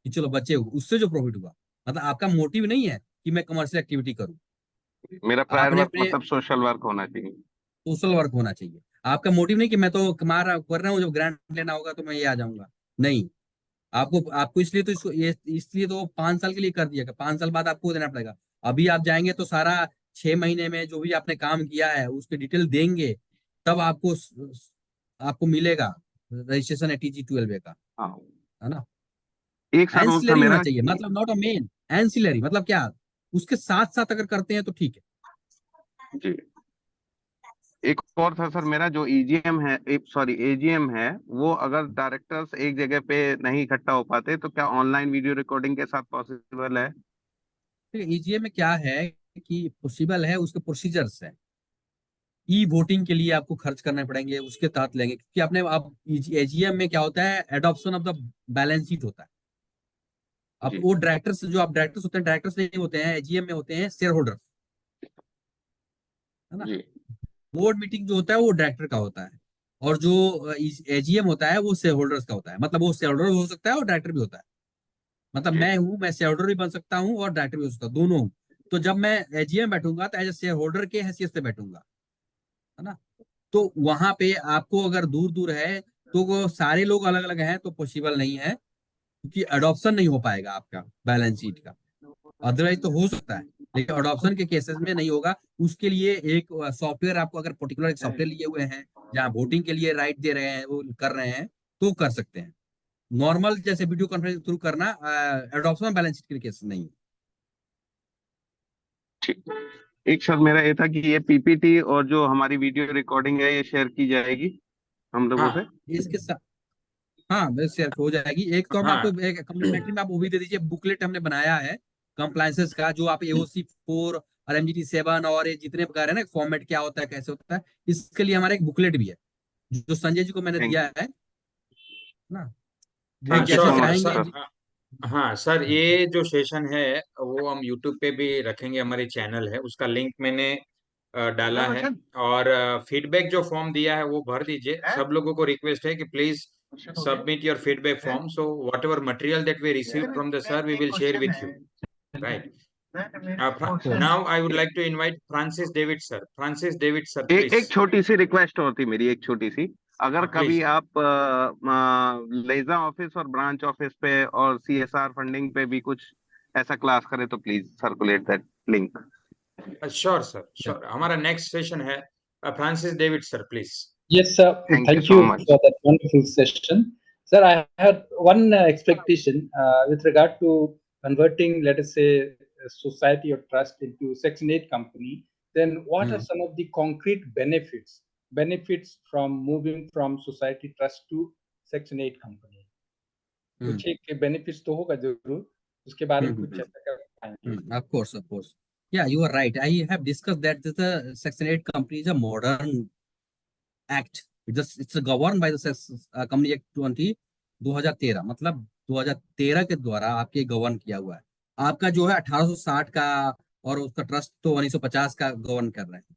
S1: कि चलो बच्चे, उससे जो प्रॉफिट हुआ, मतलब आपका मोटिव नहीं है कि मैं कमर्शियल एक्टिविटी करूं।
S4: मेरा प्रायर
S1: आपने
S4: वर्क
S1: अपने
S4: मतलब सोशल वर्क होना चाहिए।
S1: सोशल वर्क होना चाहिए। आपका मोटिव नहीं कि मैं तो कर रहा हूँ, जब ग्रांट लेना होगा तो मैं ये आ जाऊंगा। नहीं, आपको आपको इसलिए तो इसलिए तो 5 साल के लिए कर दिया, 5 साल बाद आपको देना पड़ेगा। अभी आप जाएंगे तो सारा 6 महीने में जो भी आपने काम किया है उसकी डिटेल देंगे, तब आपको मिलेगा रजिस्ट्रेशन ATG 12A का,
S4: हाँ,
S1: है ना।
S4: एक सवाल था
S1: एंसिलरी होना
S4: मेरा
S1: चाहिए,
S4: कि
S1: मतलब नॉट अ मेन। एंसिलरी मतलब क्या, उसके साथ साथ अगर करते हैं तो ठीक है।
S4: जी, एक और था सर मेरा, जो EGM है, सॉरी AGM है, वो अगर डायरेक्टर्स एक जगह पे नहीं इकट्ठा हो पाते तो क्या ऑनलाइन वीडियो रिकॉर्डिंग के साथ पॉसिबल है?
S1: EGA में क्या है कि पॉसिबल है, उसके प्रोसीजर्स है। ई वोटिंग के लिए आपको खर्च करने पड़ेंगे, उसके तहत लेंगे, क्योंकि आपने अब AGM में क्या होता है, adoption of the balance sheet होता है। अब
S4: जी
S1: वो डायरेक्टर्स, जो आप डायरेक्टर्स होते हैं, डायरेक्टर्स नहीं होते हैं AGM में, होते हैं शेयर होल्डर्स, है ना।
S4: जी
S1: बोर्ड मीटिंग जो होता है वो डायरेक्टर का होता है, और जो AGM होता है वो शेयर होल्डर्स का होता है। मतलब वो शेयर होल्डर हो सकता है और डायरेक्टर भी होता है। मतलब
S4: जी
S1: मैं शेयर होल्डर भी बन सकता हूँ और डायरेक्टर भी हो सकता हूँ, दोनों हूँ। तो जब मैं AGM बैठूंगा तो एज ए शेयर होल्डर के हैसियत से बैठूंगा, है ना। तो वहां पे आपको अगर दूर दूर है, तो वो सारे लोग अलग अलग हैं तो पॉसिबल नहीं है, क्योंकि अडॉप्शन नहीं हो पाएगा आपका बैलेंस शीट का। अदरवाइज तो हो सकता है, लेकिन अडॉप्शन के केसेस में नहीं होगा। उसके लिए एक सॉफ्टवेयर, आपको अगर पर्टिकुलर एक सॉफ्टवेयर लिए हुए हैं जहाँ वोटिंग के लिए राइट दे रहे हैं, वो कर रहे हैं, तो कर सकते हैं। नॉर्मल जैसे वीडियो कॉन्फ्रेंस के थ्रू करना, अडॉप्शन बैलेंस शीट के केसेस नहीं है।
S4: ठीक। एक सर मेरा ये था कि ये PPT और जो हमारी वीडियो रिकॉर्डिंग है ये शेयर की जाएगी हम लोगों से?
S1: हाँ, इसके साथ, हाँ बस शेयर हो जाएगी। एक तो हम आपको
S2: हाँ
S1: एक कम्प्लीमेंट्री में आप वो भी दे दीजिए, बुकलेट हमने बनाया है कंप्लायंसेस का, जो आप AOC 4 और MGT 7 और ये जितने प्रकार है ना, फॉर्मेट क्या होता है, कैसे होता है, इसके लिए हमारा एक बुकलेट भी है जो संजय जी को मैंने
S4: थैंक
S1: दिया
S4: यू।
S1: है ना। वो
S2: हाँ
S4: थैंक यू
S1: जैसे
S4: सो
S2: श्योर
S4: मच
S1: चाहेंगे
S4: सर।
S2: हाँ सर, ये जो सेशन है वो हम यूट्यूब पे भी रखेंगे, हमारे चैनल है उसका लिंक मैंने डाला है। और फीडबैक जो फॉर्म दिया है वो भर दीजिए। सब लोगों को रिक्वेस्ट है कि please submit your feedback form, so whatever material that we receive from the sir we will share with you, right. Now I would like to invite Francis David sir. Francis David sir
S4: एक
S2: प्लीज।
S4: छोटी सी रिक्वेस्ट और थी मेरी, एक छोटी सी, अगर कभी
S2: प्लीज।
S4: आप लेजा ऑफिस और ब्रांच ऑफिस पे और CSR फंडिंग पे भी कुछ ऐसा क्लास करें तो please circulate that link.
S2: Sure sir, sure. हमारा नेक्स्ट सेशन है। Francis David sir please.
S13: Yes, sir.
S4: Thank you
S13: Thank
S4: so
S13: you
S4: much.
S13: for that wonderful session. Sir, I had one expectation with regard to converting, let us say, a society or trust into Section 8 company. Then what are some of the concrete benefits from moving from society trust to Section 8 company? कुछ एक benefits तो होगा जरूर, उसके बारे में कुछ चर्चा कर पाएंगे।
S1: Of course, of course. Yeah, you are right. I have discussed that the Section 8 company is a modern act. It's governed by the Company Act 2013, मतलब 2013 के द्वारा आपके गवर्न किया हुआ है। आपका जो है 1860 का, और उसका ट्रस्ट तो 1950 का गवर्न कर रहे हैं।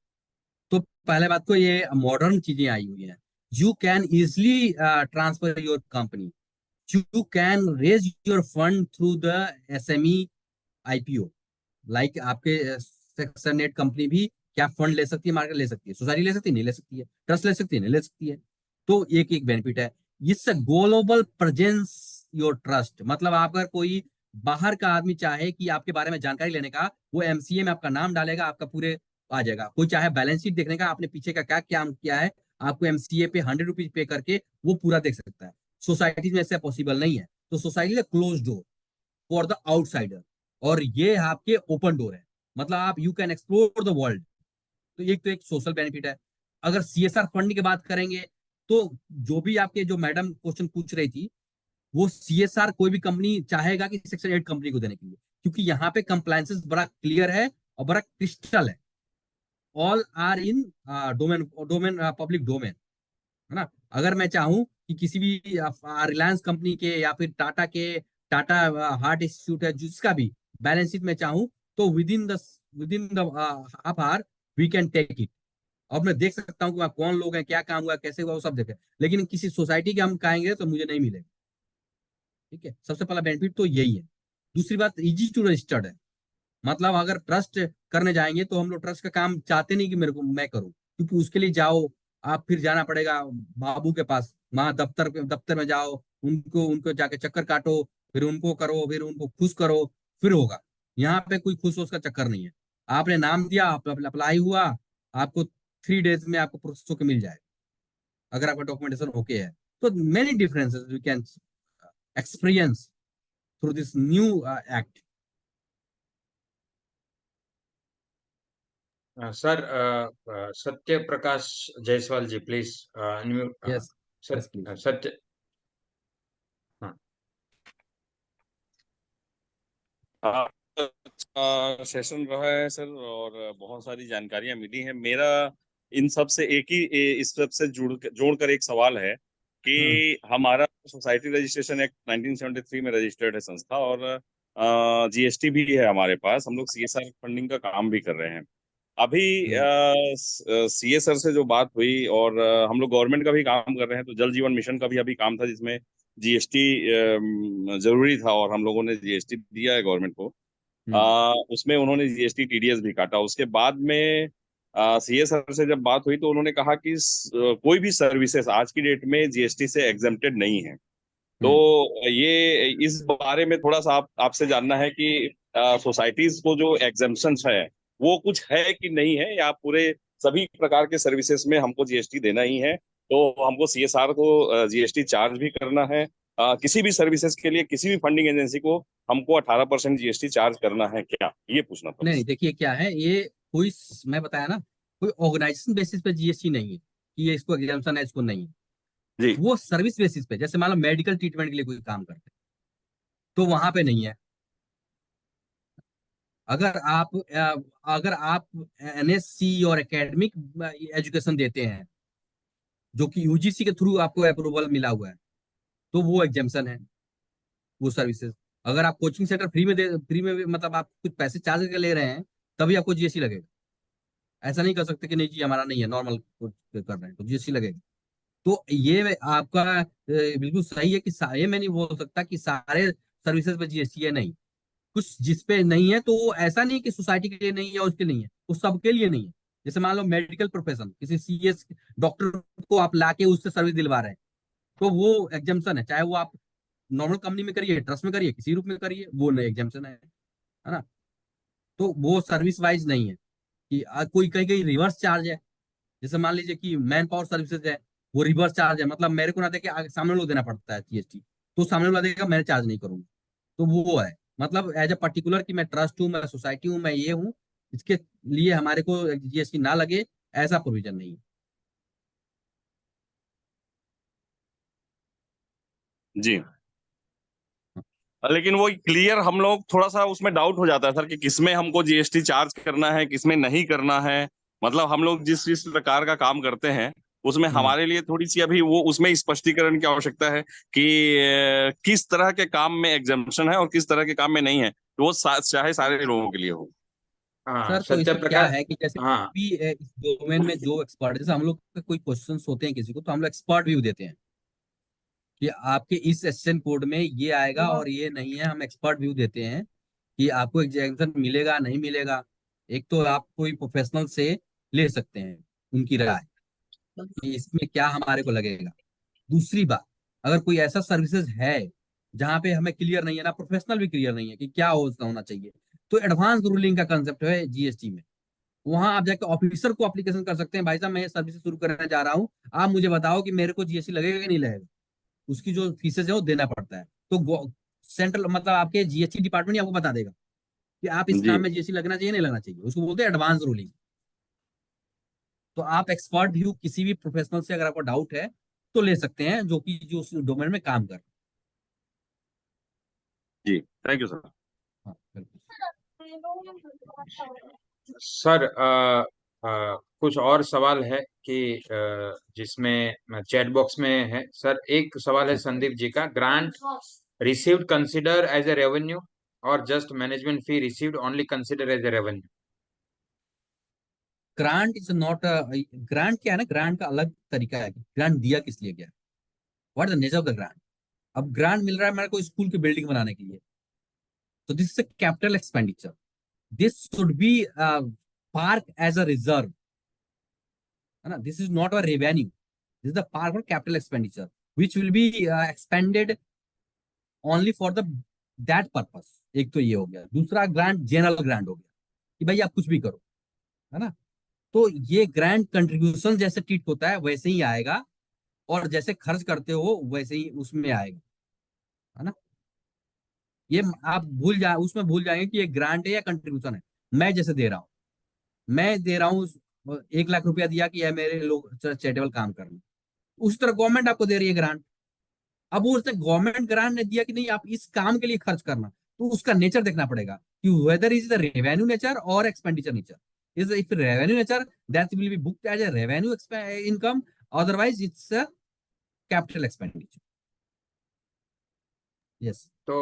S1: तो पहले बात तो ये मॉडर्न चीजें आई हुई हैं। You can easily transfer your company, you can raise your fund through the SME IPO। Like आपके सेक्शन 8 कंपनी भी क्या फंड ले सकती है, मार्केट ले सकती है, सोसाइटी ले सकती है, नहीं ले सकती है, ट्रस्ट ले सकती है, नहीं ले सकती है। तो एक एक बेनिफिट है। इससे ग्लोबल प्रेजेंस योर ट्रस्ट, मतलब आप अगर कोई बाहर का आदमी चाहे कि आपके बारे में जानकारी लेने का, वो MCA में आपका नाम डालेगा, आपका पूरे आ जाएगा। कोई चाहे बैलेंस शीट देखने का, आपने पीछे का क्या क्या किया है, आपको MCA पे 100 रुपीज पे करके वो पूरा देख सकता है। सोसाइटीज में ऐसा पॉसिबल नहीं है। तो society close door for the outsider, और ये आपके ओपन डोर है, मतलब आप you can explore the world. तो एक सोशल बेनिफिट है। अगर CSR फंड की बात करेंगे तो जो भी आपके जो मैडम क्वेश्चन पूछ रही थी, वो CSR कोई भी कंपनी चाहेगा कि सेक्शन 8 कंपनी को देने के लिए, क्योंकि यहाँ पे कंप्लायंसेस बड़ा क्लियर है और बड़ा क्रिस्टल है। All are in domain public domain, है ना। अगर मैं चाहूं कि किसी भी रिलायंस कंपनी के या फिर टाटा हार्ट इंस्टीट्यूट है जिसका भी बैलेंस शीट में चाहूं, तो within the half hour we can take it. अब मैं देख सकता हूँ कि वहाँ कौन लोग हैं, क्या काम हुआ, कैसे हुआ, वो सब देखे। लेकिन किसी सोसाइटी के हम कहेंगे तो मुझे नहीं मिलेगा। ठीक है, सबसे पहला बेनिफिट तो यही है। दूसरी बात, इजी टू रजिस्टर्ड है, मतलब अगर ट्रस्ट करने जाएंगे तो हम लोग ट्रस्ट का काम चाहते नहीं कि मैं करूं, क्योंकि उसके लिए जाओ आप, फिर जाना पड़ेगा बाबू के पास, वहां दफ्तर में जाओ, उनको उनको जाके चक्कर काटो, फिर उनको करो, फिर उनको खुश करो, फिर होगा। यहाँ पे कोई खुश उसका चक्कर नहीं है। आपने नाम दिया, अप्लाई हुआ, आपको 3 डेज में आपको प्रोसेस होकर मिल जाए, अगर आपका डॉक्यूमेंटेशन ओके है। तो many differences you can experience through this new act.
S2: Sir, Satya Prakash Jaiswal ji, please unmute.
S1: Yes please.
S2: सत्य, हाँ।
S14: अच्छा सेशन रहा है सर, और बहुत सारी जानकारियां मिली हैं। मेरा इन सब से एक ही इस सब से जोड़कर एक सवाल है कि हमारा सोसाइटी रजिस्ट्रेशन एक्ट 1973 में रजिस्टर्ड है संस्था, और GST भी है हमारे पास। हम लोग CSR फंडिंग का काम भी कर रहे हैं। अभी CSR से जो बात हुई, और हम लोग गवर्नमेंट का भी काम कर रहे हैं, तो जल जीवन मिशन का भी अभी काम था जिसमें GST जरूरी था, और हम लोगों ने GST दिया है गवर्नमेंट को। उसमें उन्होंने GST TDS भी काटा। उसके बाद में CSR से जब बात हुई तो उन्होंने कहा कि कोई भी सर्विसेज आज की डेट में GST से एग्जेम्प्टेड नहीं है। तो ये इस बारे में थोड़ा सा आपसे जानना है कि सोसाइटीज को जो एग्जेम्पशन है वो कुछ है कि नहीं है, या पूरे सभी प्रकार के सर्विसेज में हमको GST देना ही है, तो हमको CSR को GST चार्ज भी करना है। किसी भी सर्विसेज के लिए किसी भी फंडिंग एजेंसी को हमको 18% GST चार्ज करना है क्या, ये पूछना था।
S1: नहीं, देखिए क्या है ये, कोई मैं बताया ना, कोई ऑर्गेनाइजेशन बेसिस पे GST नहीं है कि ये इसको एग्जाम्पशन है, इसको नहीं है
S14: जी।
S1: वो सर्विस बेसिस पे, जैसे मान लो मेडिकल ट्रीटमेंट के लिए कोई काम करते हैं तो वहां पे नहीं है। अगर आप NSC और एकेडमिक एजुकेशन देते हैं जो कि UGC के थ्रू आपको अप्रूवल मिला हुआ है, तो वो एग्जाम्पशन है, वो सर्विसेज। अगर आप कोचिंग सेंटर फ्री में मतलब आप कुछ पैसे चार्ज करके ले रहे हैं, तभी आपको GST लगेगा। ऐसा नहीं कर सकते कि नहीं जी हमारा नहीं है, नॉर्मल कर रहे हैं तो GST लगेगा। तो ये आपका बिल्कुल सही है कि ये मैं नहीं बोल सकता कि सारे सर्विसेज पे GST है, नहीं। कुछ जिस पे नहीं है, तो वो ऐसा नहीं कि सोसाइटी के लिए नहीं है, उसके नहीं है, वो सबके लिए नहीं है। जैसे मान लो मेडिकल प्रोफेशन, किसी CS डॉक्टर को आप लाके उससे सर्विस दिलवा रहे हैं, तो वो एग्जाम्पशन है, चाहे वो आप नॉर्मल कंपनी में करिए, ट्रस्ट में करिए, किसी रूप में करिए, वो नहीं एग्जाम्पशन है ना। तो वो सर्विस वाइज नहीं है कि कोई कहीं कहीं रिवर्स चार्ज है। जैसे मान लीजिए कि मैन पावर सर्विसेज है, वो रिवर्स चार्ज है, मतलब मेरे को ना देके आगे सामने लोग देना पड़ता है GST, तो सामने वाला देगा, मैं चार्ज नहीं करूंगा। तो वो है, मतलब एज ए पर्टिकुलर कि मैं ट्रस्ट हूँ, मैं सोसाइटी हूँ, मैं ये हूँ, इसके लिए हमारे को GST ना लगे, ऐसा प्रोविजन नहीं है।
S14: जी, लेकिन वो क्लियर हम लोग थोड़ा सा उसमें डाउट हो जाता है सर कि किसमें हमको GST चार्ज करना है, किसमें नहीं करना है। मतलब हम लोग जिस प्रकार का काम करते हैं उसमें हमारे लिए थोड़ी सी अभी वो उसमें स्पष्टीकरण की आवश्यकता है कि किस तरह के काम में एग्जाम्पशन है और किस तरह के काम में नहीं है, तो वो चाहे सारे लोगों के लिए हो।
S1: सर तो
S2: सत्य
S1: इसमें क्या
S2: प्रकाश,
S1: है कि जैसे
S2: हाँ।
S1: भी इस डोमेन में जो एक्सपर्ट, जैसे हम लोग के कोई क्वेश्चंस होते हैं किसी को, तो हम लोग एक्सपर्ट व्यू देते हैं कि आपके इस सेशन कोड में ये आएगा और ये नहीं है, हम एक्सपर्ट व्यू देते हैं कि आपको एग्जाम्पशन मिलेगा नहीं मिलेगा। एक तो आप कोई प्रोफेशनल से ले सकते हैं उनकी राय कि इसमें क्या हमारे को लगेगा। दूसरी बात, अगर कोई ऐसा सर्विसेज है जहां पे हमें क्लियर नहीं है ना, प्रोफेशनल भी क्लियर नहीं है कि क्या होना चाहिए, तो एडवांस रूलिंग का कंसेप्ट है GST में। वहां आप जाके ऑफिसर को एप्लीकेशन कर सकते हैं, भाई साहब मैं ये सर्विस शुरू करने जा रहा हूँ, आप मुझे बताओ कि मेरे को जीएसटी लगेगा कि नहीं लगेगा। उसकी जो फीसेज है वो देना पड़ता है। तो सेंट्रल मतलब आपके जीएसटी डिपार्टमेंट ही आपको बता देगा कि आप इस
S14: जी
S1: काम में जीएसटी लगना चाहिए नहीं लगना चाहिए, उसको बोलते हैं एडवांस रूलिंग। तो आप एक्सपर्ट व्यू किसी भी प्रोफेशनल से अगर आपको डाउट है तो ले सकते हैं, जो कि जो उस डोमेन में काम कर।
S14: जी, थैंक यू सर।
S1: हाँ बिल्कुल।
S2: सर कुछ और सवाल है कि जिसमें चैट बॉक्स में है सर। एक सवाल है संदीप जी का, grant received consider as a revenue और just management fee received only consider as a revenue?
S1: Grant is not grant क्या है ना, ग्रांट का अलग तरीका है। ग्रांट दिया किस लिए गया, what is the nature of the grant. अब ग्रांट मिल रहा है मेरे को स्कूल की बिल्डिंग बनाने के लिए, तो this is a capital expenditure, this should be park as a reserve, है ना। This is not a revenue, this is the park for capital expenditure which will be expended only for the that purpose. एक तो ये हो गया। दूसरा ग्रांट जनरल ग्रांट हो गया कि भाई आप कुछ भी करो, है ना। तो ये ग्रांट कंट्रीब्यूशन जैसे ट्रीट होता है वैसे ही आएगा, और जैसे खर्च करते हो वैसे ही उसमें आएगा, है ना। ये आप उसमें भूल जाएंगे कि ये ग्रांट है या कंट्रीब्यूशन है। मैं जैसे दे रहा हूँ, मैं दे रहा हूँ 1 लाख रुपया दिया कि यह मेरे लोग चैरिटेबल काम करना, उस तरह गवर्नमेंट आपको दे रही है ग्रांट। अब वो उसने गवर्नमेंट ग्रांट ने दिया कि नहीं आप इस काम के लिए खर्च करना, तो उसका नेचर देखना पड़ेगा कि whether is the revenue nature और expenditure nature. Is if revenue nature that will be booked as a revenue income, otherwise it's a capital expenditure. Yes.
S2: तो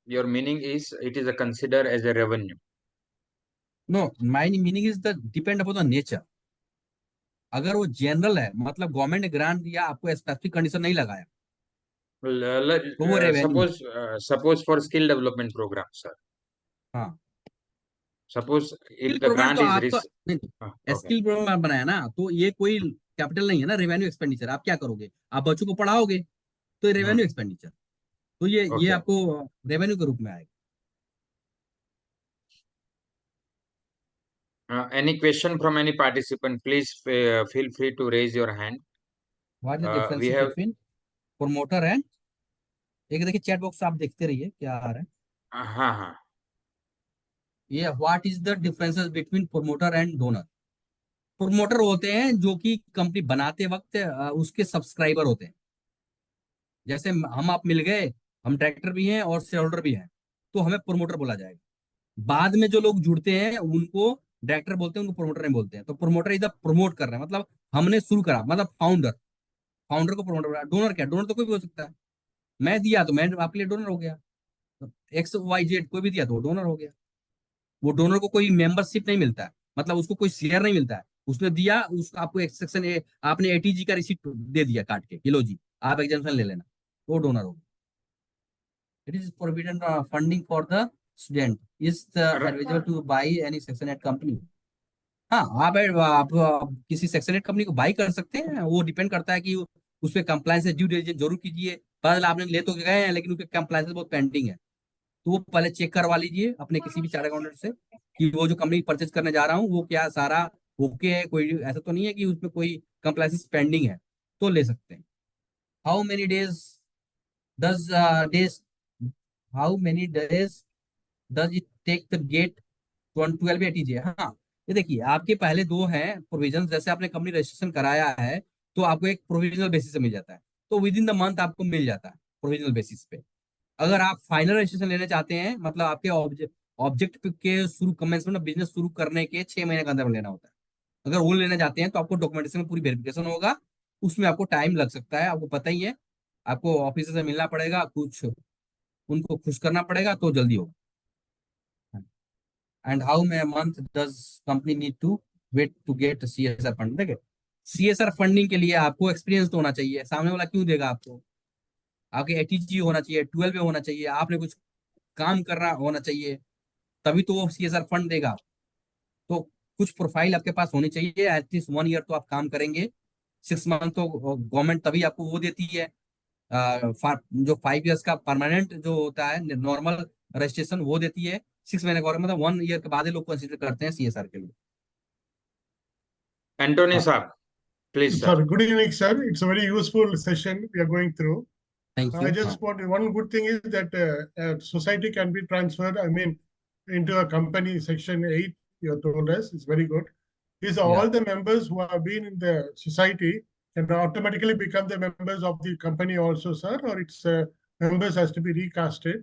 S2: your meaning is it is a consider as a revenue?
S1: No, my meaning is the depend upon the nature. अगर वो जनरल है, मतलब गवर्नमेंट ने ग्रांट दिया, आपको स्पेसिफिक कंडीशन नहीं लगाया, तो वो रेवेन्यू है।
S2: Suppose for skill development program, sir.
S1: हाँ,
S2: Suppose
S1: skill
S2: if the
S1: program
S2: grant
S1: तो
S2: is
S1: आपका नहीं,
S2: okay.
S1: स्किल प्रोग्राम बनाया ना, तो ये कोई कैपिटल नहीं है ना, रेवेन्यू एक्सपेंडिचर। आप क्या करोगे, आप बच्चों को पढ़ाओगे तो रेवेन्यू एक्सपेंडिचर, तो ये
S2: Okay.
S1: आपको रेवेन्यू के रूप में आएगा।
S2: Any question from any participant, please feel free to raise your hand.
S1: What is the
S2: We
S1: difference
S2: have
S1: between promoter and, एक देखिए चैट बॉक्स आप देखते रहिए क्या आ रहा है।
S2: हाँ
S1: ये what is the differences between promoter and donor. Promoter होते हैं जो कि कंपनी बनाते वक्त उसके सब्सक्राइबर होते हैं। जैसे हम आप मिल गए, हम डायरेक्टर भी हैं और शेयर होल्डर भी हैं, तो हमें प्रमोटर बोला जाएगा। बाद में जो लोग जुड़ते हैं उनको डायरेक्टर बोलते हैं, उनको प्रमोटर नहीं बोलते हैं। तो प्रमोटर इधर प्रमोट कर रहे हैं, मतलब हमने शुरू करा, मतलब फाउंडर, फाउंडर को प्रमोटर बोला। डोनर क्या, डोनर तो कोई भी हो सकता है। मैं दिया तो मैं आपके लिए डोनर हो गया, XYZ कोई भी दिया तो वो डोनर हो गया। वो डोनर को कोई मेंबरशिप नहीं मिलता है, मतलब उसको कोई शेयर नहीं मिलता है। उसने दिया, उसको आपको एक सेक्शन आपने ATG का रिसिप्ट दे दिया काट के, किलो जी आप एग्जाम्पल ले लेना, तो वो डोनर हो गया। It is forbidden funding for the student is eligible two by any section 8 company. हाँ, आप किसी सेक्शन 8 कंपनी को बाई कर सकते हैं, वो डिपेंड करता है कि उस पर कंप्लायंस ड्यू डिलिजेंस जरूर कीजिए। पहले आपने ले तो गए हैं लेकिन उसके कंप्लायंस बहुत पेंडिंग है, तो वो पहले चेक करवा लीजिए अपने किसी भी चार्ट अकाउंटेंट से कि वो जो कंपनी परचेज करने जा रहा हूँ वो क्या सारा ओके है, कोई ऐसा तो नहीं है कि उसमें कोई कंप्लायंस पेंडिंग है, तो ले सकते हैं। How many days does days how many days does it take the get 12 ATG। हाँ, ये देखिए आपके पहले दो हैं प्रोविजन। जैसे आपने कंपनी रजिस्ट्रेशन कराया है तो आपको एक प्रोविजनल बेसिस से मिल जाता है, तो विद इन द मंथ आपको मिल जाता है प्रोविजनल बेसिस पे। अगर आप फाइनल रजिस्ट्रेशन लेना चाहते हैं, मतलब आपके ऑब्जेक्ट के शुरू कमेंसमेंट में बिजनेस शुरू करने के 6 महीने के अंदर में लेना होता है। अगर वो लेना चाहते हैं तो आपको डॉक्यूमेंटेशन में पूरी वेरिफिकेशन होगा, उसमें आपको टाइम लग सकता है, आपको पता ही है। आपको ऑफिस से मिलना पड़ेगा, कुछ उनको खुश करना पड़ेगा, तो जल्दी होगा। And how may month does company need to wait to get CSR fund. देखिए CSR फंडिंग के लिए आपको एक्सपीरियंस तो होना चाहिए, सामने वाला क्यों देगा आपको, आपके ATG होना चाहिए, 12 में होना चाहिए, आपने कुछ काम करना होना चाहिए, तभी तो वो CSR फंड देगा। तो कुछ प्रोफाइल आपके पास होनी चाहिए, एटलीस्ट 1 ईयर तो आप काम करेंगे। 6 मंथ तो गवर्नमेंट तभी आपको वो देती है, जो 5 ईयर्स का परमानेंट जो होता है नॉर्मल रजिस्ट्रेशन वो देती है। 6 महीने का और मतलब 1 ईयर के बाद ही लोग कंसिडर करते हैं CSR के लिए।
S2: एंटोनी
S1: हाँ,
S2: साहब, please sir.
S15: Sir, good evening, sir. It's a very useful session we are going through.
S1: Thank
S15: I
S1: you.
S15: just want one good thing is that society can be transferred. I mean, into a company. Section 8, you have told us, is very good. Is all the members who have been in the society can automatically become the members of the company also, sir, or it's members has to be recasted.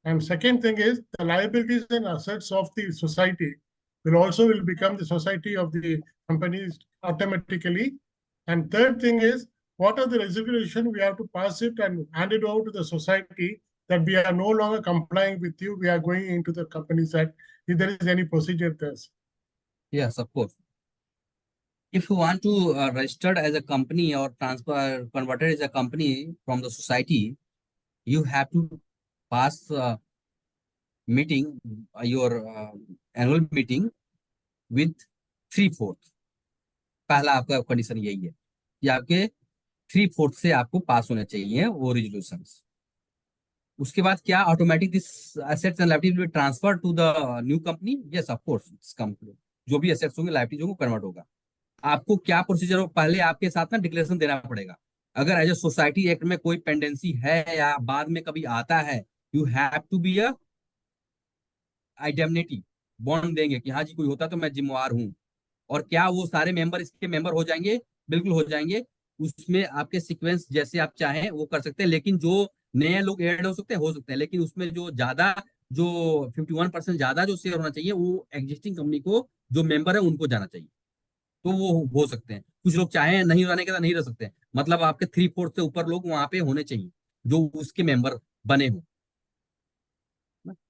S15: And second thing is the liabilities and assets of the society will become the society of the companies automatically. And third thing is, what are the resolution we have to pass it and hand it over to the society that we are no longer complying with you, we are going into the Companies Act, if there is any procedure there.
S1: Yes, of course. If you want to register as a company or transfer converted as a company from the society, you have to pass meeting your annual meeting with 3/4। पहला आपका कंडीशन यही है कि आपके 3/4 से आपको पास होने चाहिए वो रेजोल्यूशंस। उसके बाद क्या automatic this assets and liability will be transfer to the new company? Yes of course, this company जो भी एसेट्स होंगे लायबिलिटीज होंगे कन्वर्ट होगा। आपको क्या प्रोसीजर हो, पहले आपके साथ ना डिक्लेरेशन देना पड़ेगा। अगर एज ए सोसाइटी एक्ट में कोई पेंडेंसी है या बाद में कभी आता है, you have to be a indemnity bond देंगे कि हाँ जी कोई होता तो मैं जिम्मेवार हूँ। और क्या वो सारे मेंबर इसके मेंबर हो जाएंगे? बिल्कुल हो जाएंगे। उसमें आपके सीक्वेंस जैसे आप चाहें वो कर सकते हैं, लेकिन जो नए लोग ऐड हो सकते हैं, लेकिन उसमें जो 51% ज्यादा जो शेयर होना चाहिए वो एग्जिस्टिंग कंपनी को जो मेंबर है उनको जाना चाहिए, तो वो हो सकते हैं। कुछ लोग चाहे नहीं रहने के तो नहीं रह सकते हैं, मतलब आपके 3/4 से ऊपर लोग वहां पे होने चाहिए जो उसके मेंबर बने हो।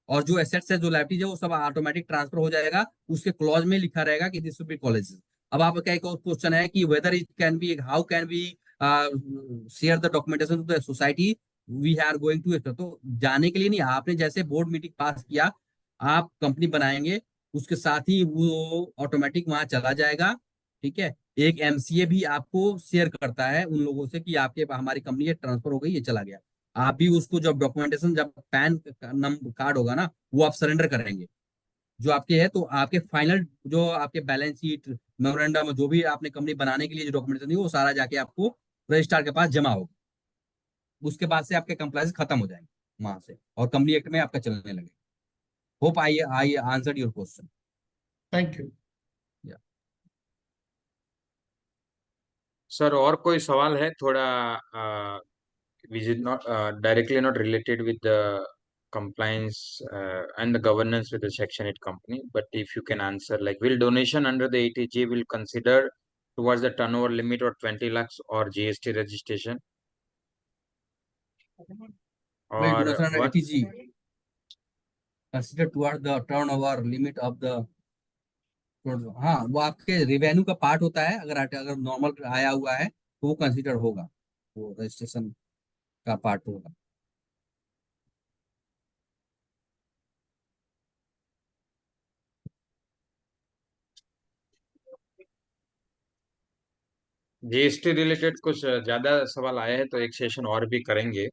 S1: और जो एसेट्स है जो लायबिलिटीज है वो सब ऑटोमेटिक ट्रांसफर हो जाएगा। उसके क्लॉज में लिखा रहेगा कि दिस विल बी कॉलेज। अब आपका एक और क्वेश्चन है कि whether it can be, how can be share the documentation to the society, we are going to. तो जाने के लिए नहीं, आपने जैसे बोर्ड मीटिंग पास किया, आप कंपनी बनाएंगे, उसके साथ ही वो ऑटोमेटिक वहां चला जाएगा। ठीक है, एक MCA भी आपको शेयर करता है उन लोगों से कि आपके हमारी कंपनी ये ट्रांसफर हो गई, ये चला गया। आप भी उसको जब डॉक्यूमेंटेशन, जब पैन नंबर कार्ड होगा ना, वो आप सरेंडर करेंगे जो आपके है, तो आपके फाइनल जो आपके बैलेंस शीट मेमोरेंडम जो भी आपने कंपनी बनाने के लिए जो डॉक्यूमेंटेशन दी वो सारा जाके आपको रजिस्ट्रार के पास जमा होगा। उसके बाद से आपके कंप्लायंस खत्म हो जाएंगे वहां से और कंपनी एक्ट में आपका चलने लगे। Hope I answered your question.
S15: Thank you.
S2: Sir और कोई सवाल है? थोड़ा which is not directly not related with the compliance and the governance with the Section 8 company, but if you can answer, like, will donation under the ATG will consider towards the turnover limit or 20 lakhs or GST registration?
S1: Will
S2: Or
S1: donation under
S2: what?
S1: ATG consider towards the turnover limit of the, हाँ वो आपके रेवेन्यू का पार्ट होता है। अगर नॉर्मल आया हुआ है तो वो कंसिडर होगा, वो रजिस्ट्रेशन का पार्ट होगा।
S2: GST रिलेटेड कुछ ज्यादा सवाल आए हैं तो एक सेशन और भी करेंगे।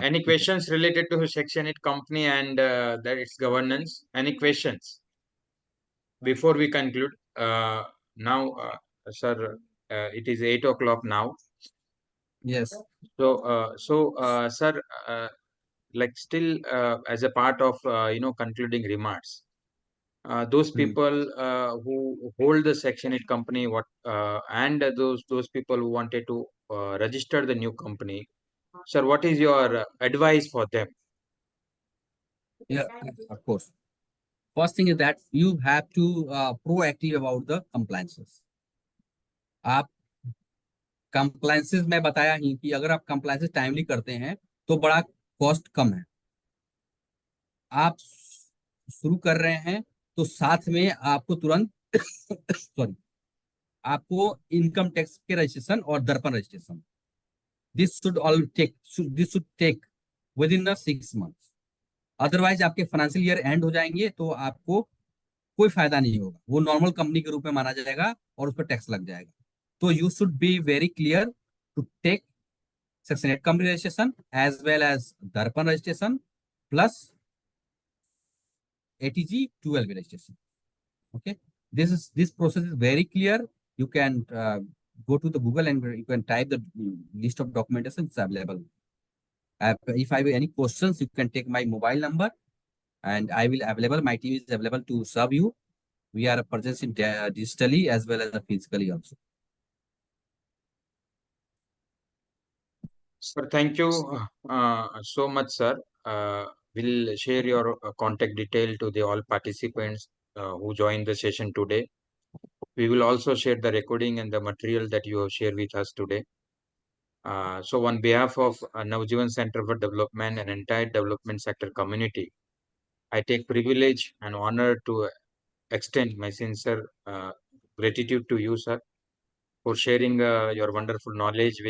S2: Any questions related to Section 8 company and that its governance? Any questions before we conclude? Now, sir, it is 8 o'clock now.
S1: Yes.
S2: So, sir, like still as a part of concluding remarks, those people who hold the Section 8 company, and those people who wanted to register the new company, sir, what is your advice for them?
S1: Yeah, of course. First thing is that you have to proactive about the compliances. आप compliances में बताया ही कि अगर आप compliances टाइमली करते हैं तो बड़ा कॉस्ट कम है। आप शुरू कर रहे हैं तो साथ में आपको तुरंत सॉरी आपको इनकम टैक्स के रजिस्ट्रेशन और Darpan registration, this should take within 6 months। Otherwise आपके फाइनेंशियल ईयर एंड हो जाएंगे तो आपको कोई फायदा नहीं होगा, वो नॉर्मल कंपनी के रूप में माना जाएगा और उस पर टैक्स लग जाएगा। तो you should be very clear to take Section 8 company registration as well as Darpan registration plus ATG 12 registration. Okay, this process is very clear. You can go to the Google and you can type the list of documentation. It's available. If I have any questions, you can take my mobile number, and I will available. My team is available to serve you. We are present in digitally as well as physically also.
S2: Sir, thank you so much, sir. We'll share your contact detail to the all participants who joined the session today. We will also share the recording and the material that you have shared with us today. So on behalf of Navjivan Center for Development and entire development sector community, I take privilege and honor to extend my sincere gratitude to you, sir, for sharing your wonderful knowledge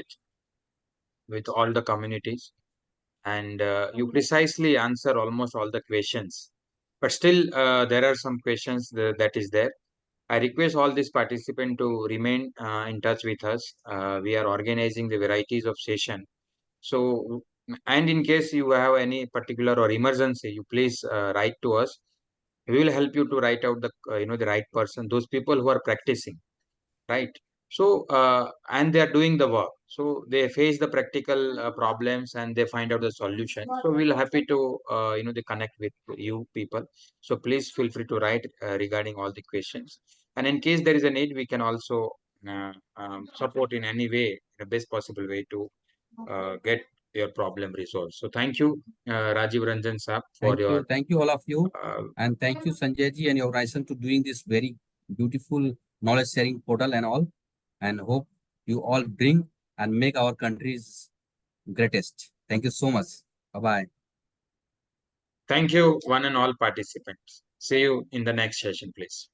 S2: with all the communities. And you precisely answer almost all the questions. But still, there are some questions that is there. I request all these participants to remain in touch with us. We are organizing the varieties of session. So, and in case you have any particular or emergency, you please write to us. We will help you to write out the the right person, those people who are practicing, right? So and they are doing the work, so they face the practical problems and they find out the solution. So we'll happy to they connect with you people. So please feel free to write regarding all the questions, and in case there is a need, we can also support in any way, the best possible way to get your problem resolved. So thank you, Rajiv Ranjan sir, for your
S1: Thank you all of you, and thank you Sanjay ji and your organization to doing this very beautiful knowledge sharing portal and all, and hope you all bring and make our country's greatest. Thank you so much. Bye bye.
S2: Thank you, one and all participants. See you in the next session, please.